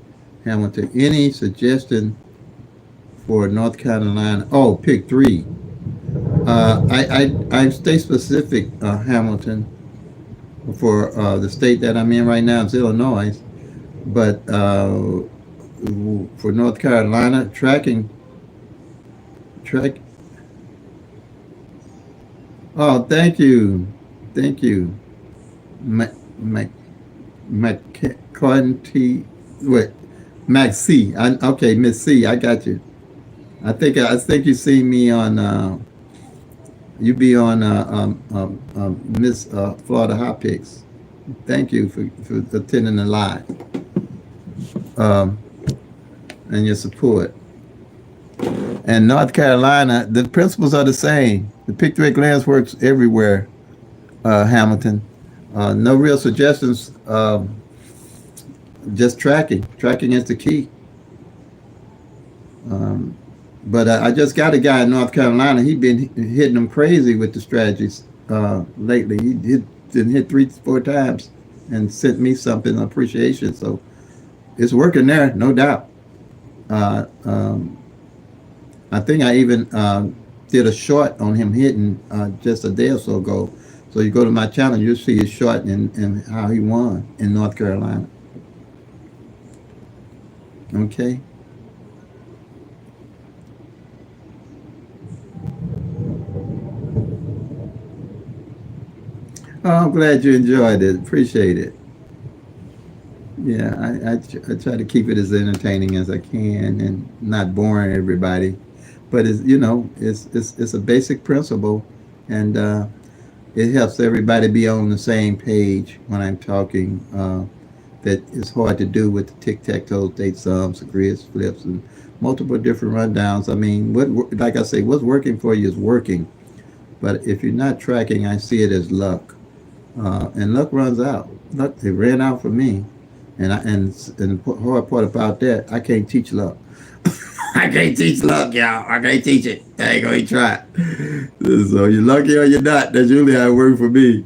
A: Hamilton. Any suggestion for North Carolina? Oh, PICK-3. I stay specific, Hamilton, for the state that I'm in right now. It's Illinois, but for North Carolina, track Oh, thank you. Thank you. Mac, Mac, McCarty, what? Mac C. Okay, Miss C. I got you. I think you see me on. You be on Miss Florida Hot Picks. Thank you for attending the live um, and your support. And North Carolina, the principles are the same. The PICK-3 glance works everywhere. Hamilton, no real suggestions. Just tracking. Tracking is the key. Um, but I just got a guy in North Carolina. He been hitting them crazy with the strategies lately. He hit 3, 4 times and sent me something appreciation. So it's working there, no doubt. Uh, um, I think I even did a short on him hitting just a day or so ago. So you go to my channel, you'll see his short and how he won in North Carolina. Okay. Oh, I'm glad you enjoyed it. Appreciate it. Yeah, I try to keep it as entertaining as I can and not boring everybody. But it's a basic principle, and it helps everybody be on the same page when I'm talking. That is hard to do with the tic tac toe, date sums, grids, flips, and multiple different rundowns. I mean, like I say, what's working for you is working. But if you're not tracking, I see it as luck, and luck runs out. Luck, it ran out for me, and the hard part about that, I can't teach luck. I can't teach luck, y'all. I can't teach it. I ain't gonna try. So you're lucky or you're not. That's usually how it works for me.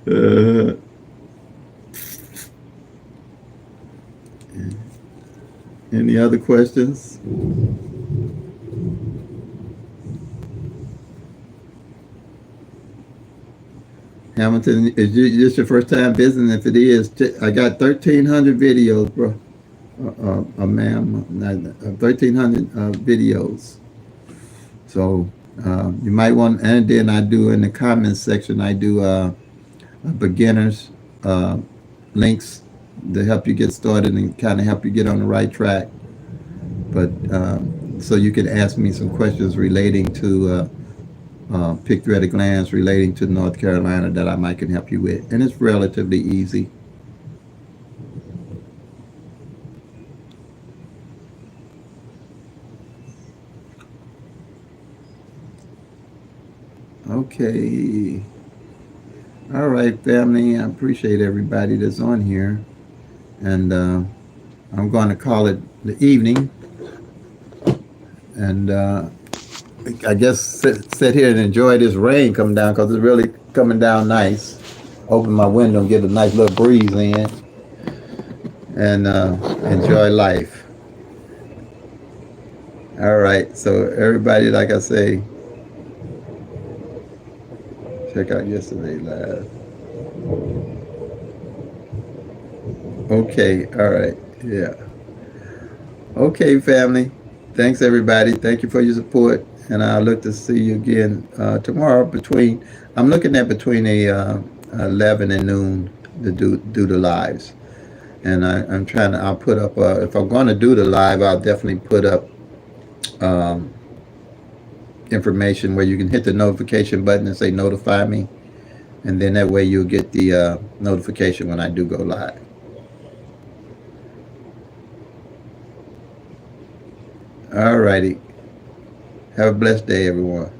A: Uh, any other questions? Hamilton, is this your first time visiting? If it is, I got 1,300 videos, bro. Ma'am, 1,300 videos. So you might want, and then I do in the comments section, I do beginners uh, links to help you get started and kind of help you get on the right track. But so you can ask me some questions relating to PICK-3 at a glance, relating to North Carolina that I might can help you with, and it's relatively easy. Okay. All right, family. I appreciate everybody that's on here, and I'm going to call it the evening, and I guess sit here and enjoy this rain coming down because it's really coming down nice. Open my window and get a nice little breeze in, and enjoy life. All right, so everybody, like I say, check out yesterday live. Okay, all right, yeah. Okay, family. Thanks, everybody. Thank you for your support, and I'll look to see you again tomorrow. I'm looking at between 11 and noon to do the lives, and I'm trying to. I'll put up. If I'm going to do the live, I'll definitely put up um, information where you can hit the notification button and say notify me, and then that way you'll get the notification when I do go live. All righty. Have a blessed day, everyone.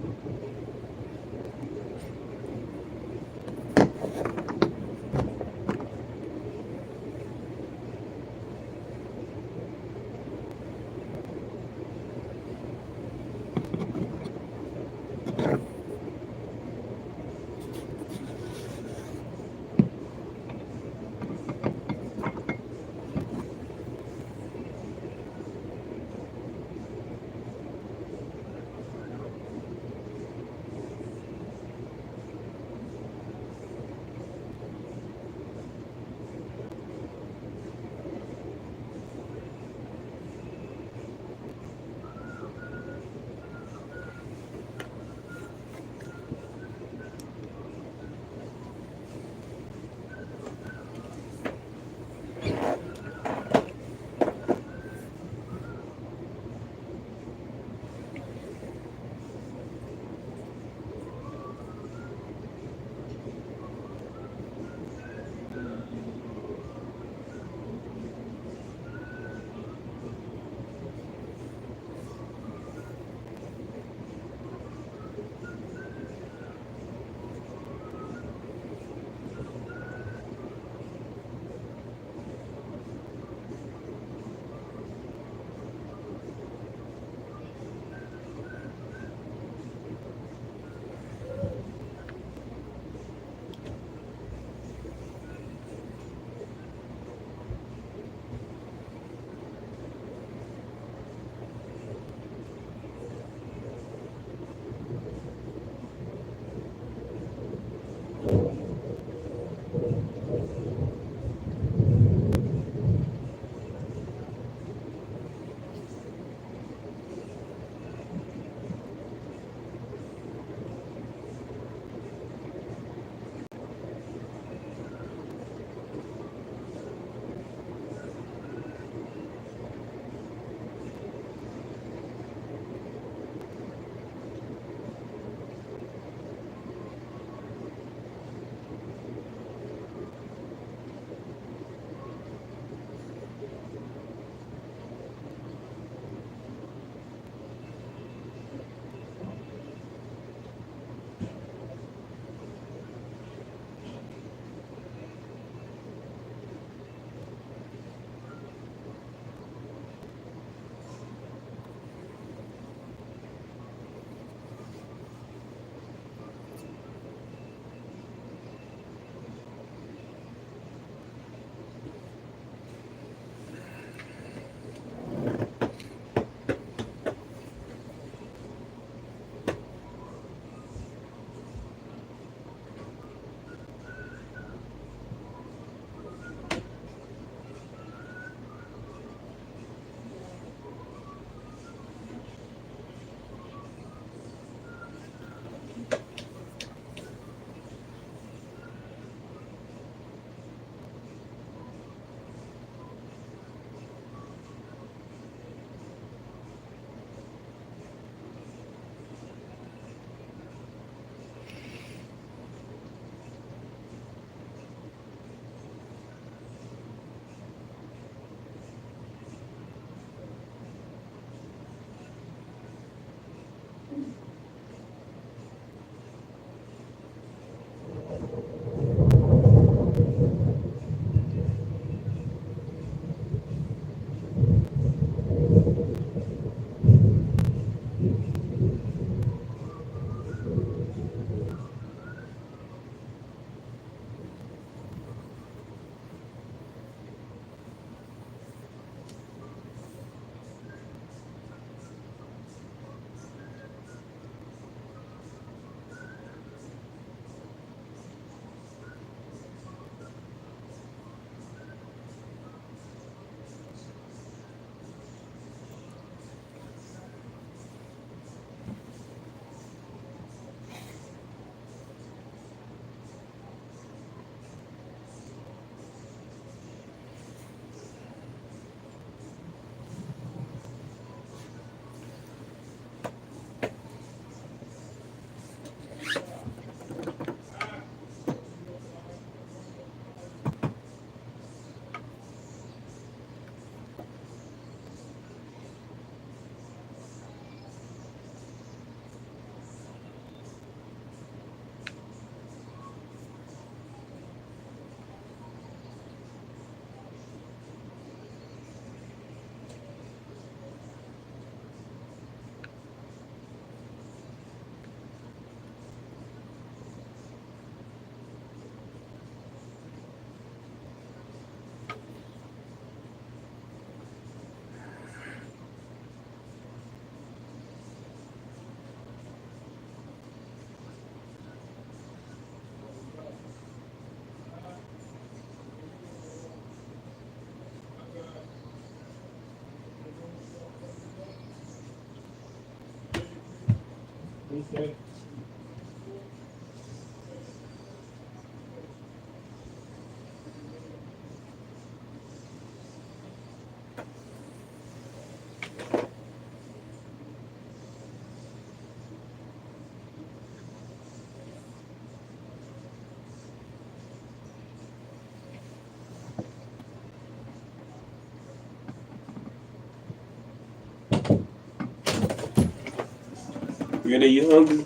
B: Really, you hungry?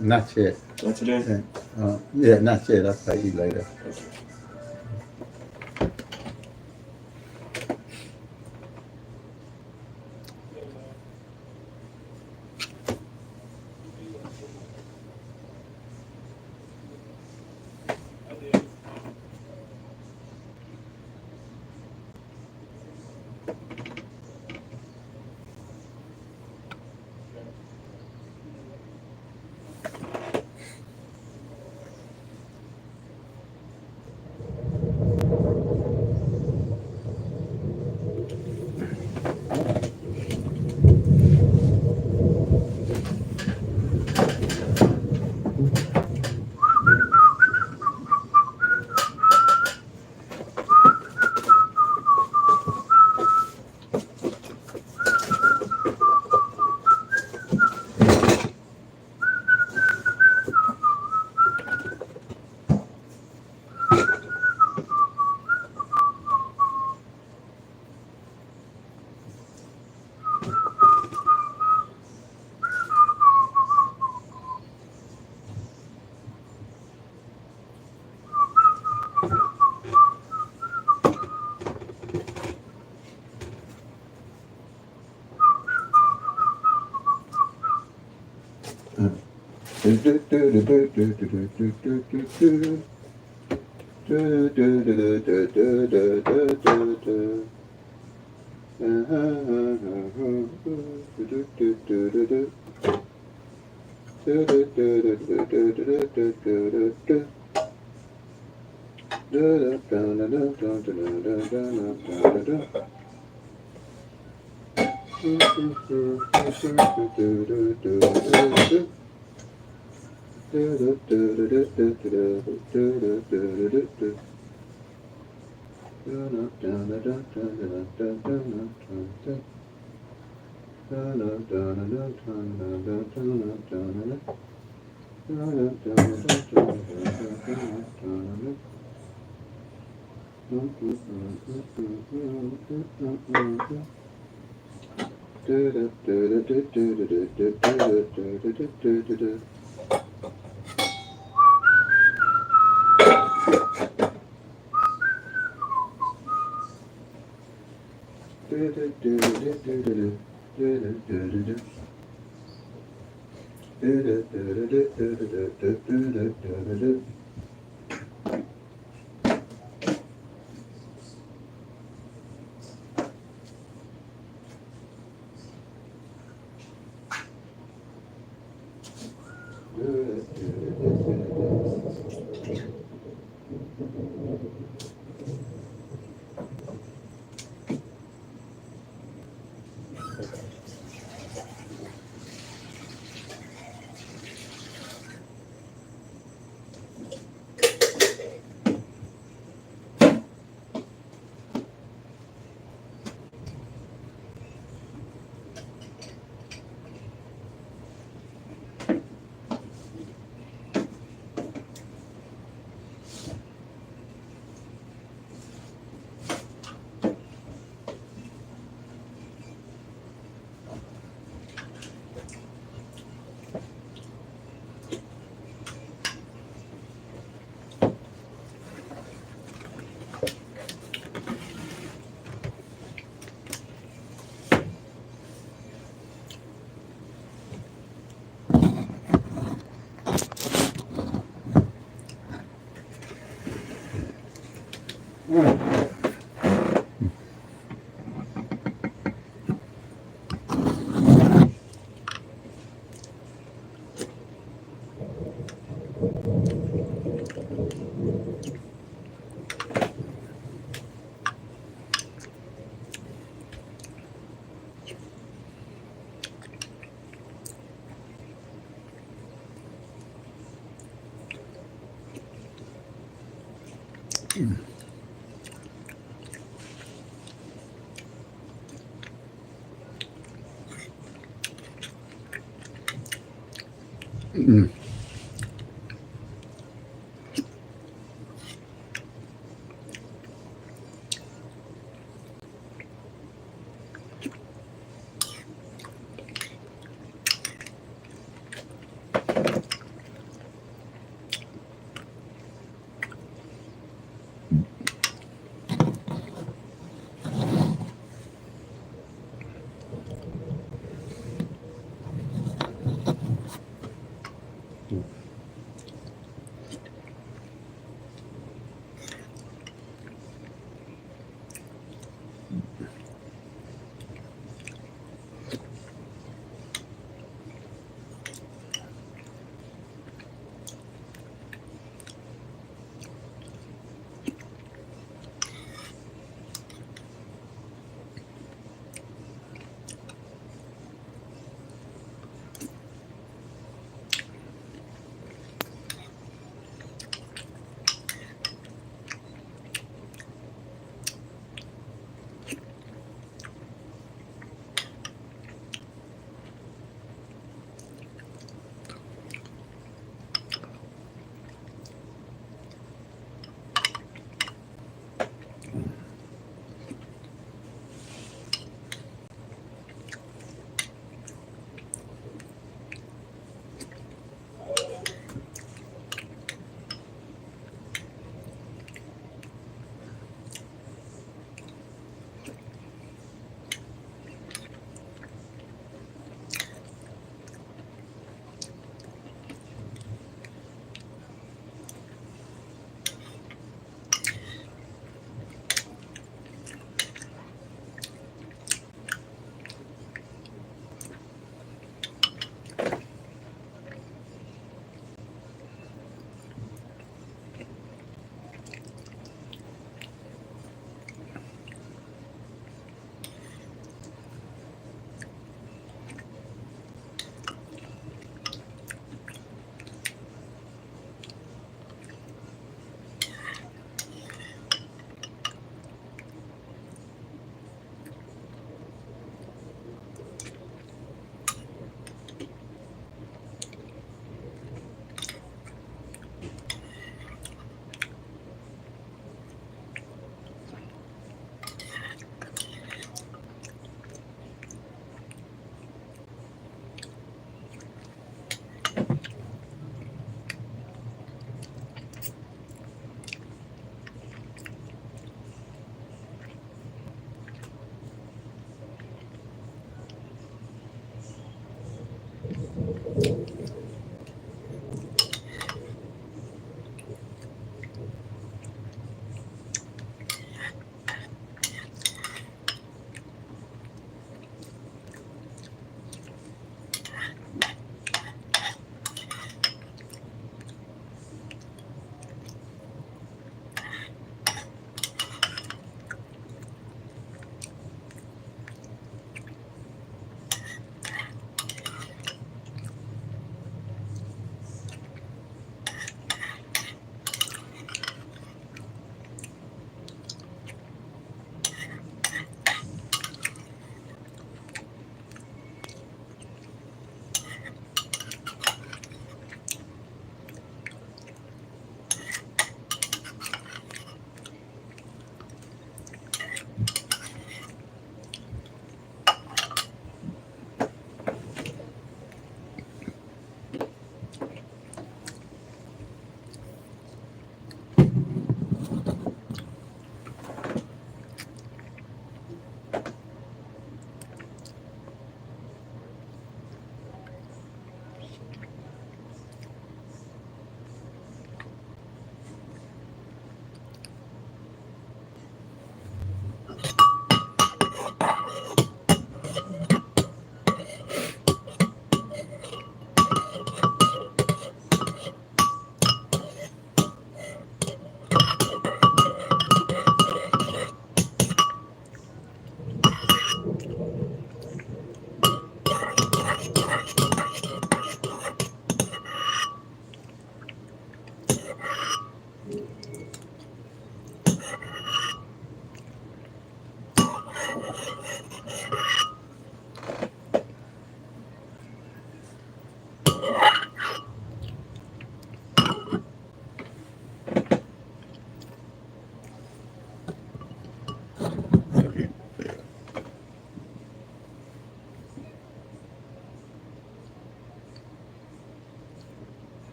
A: Not yet.
B: Not today.
A: Yeah, not yet. I'll probably eat later.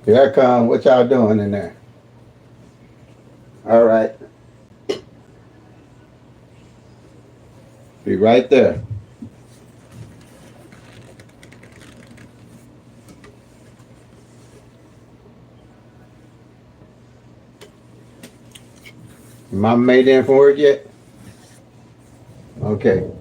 A: Here I come. What y'all doing in there? All right. Be right there. Your mama made in from work yet? Okay.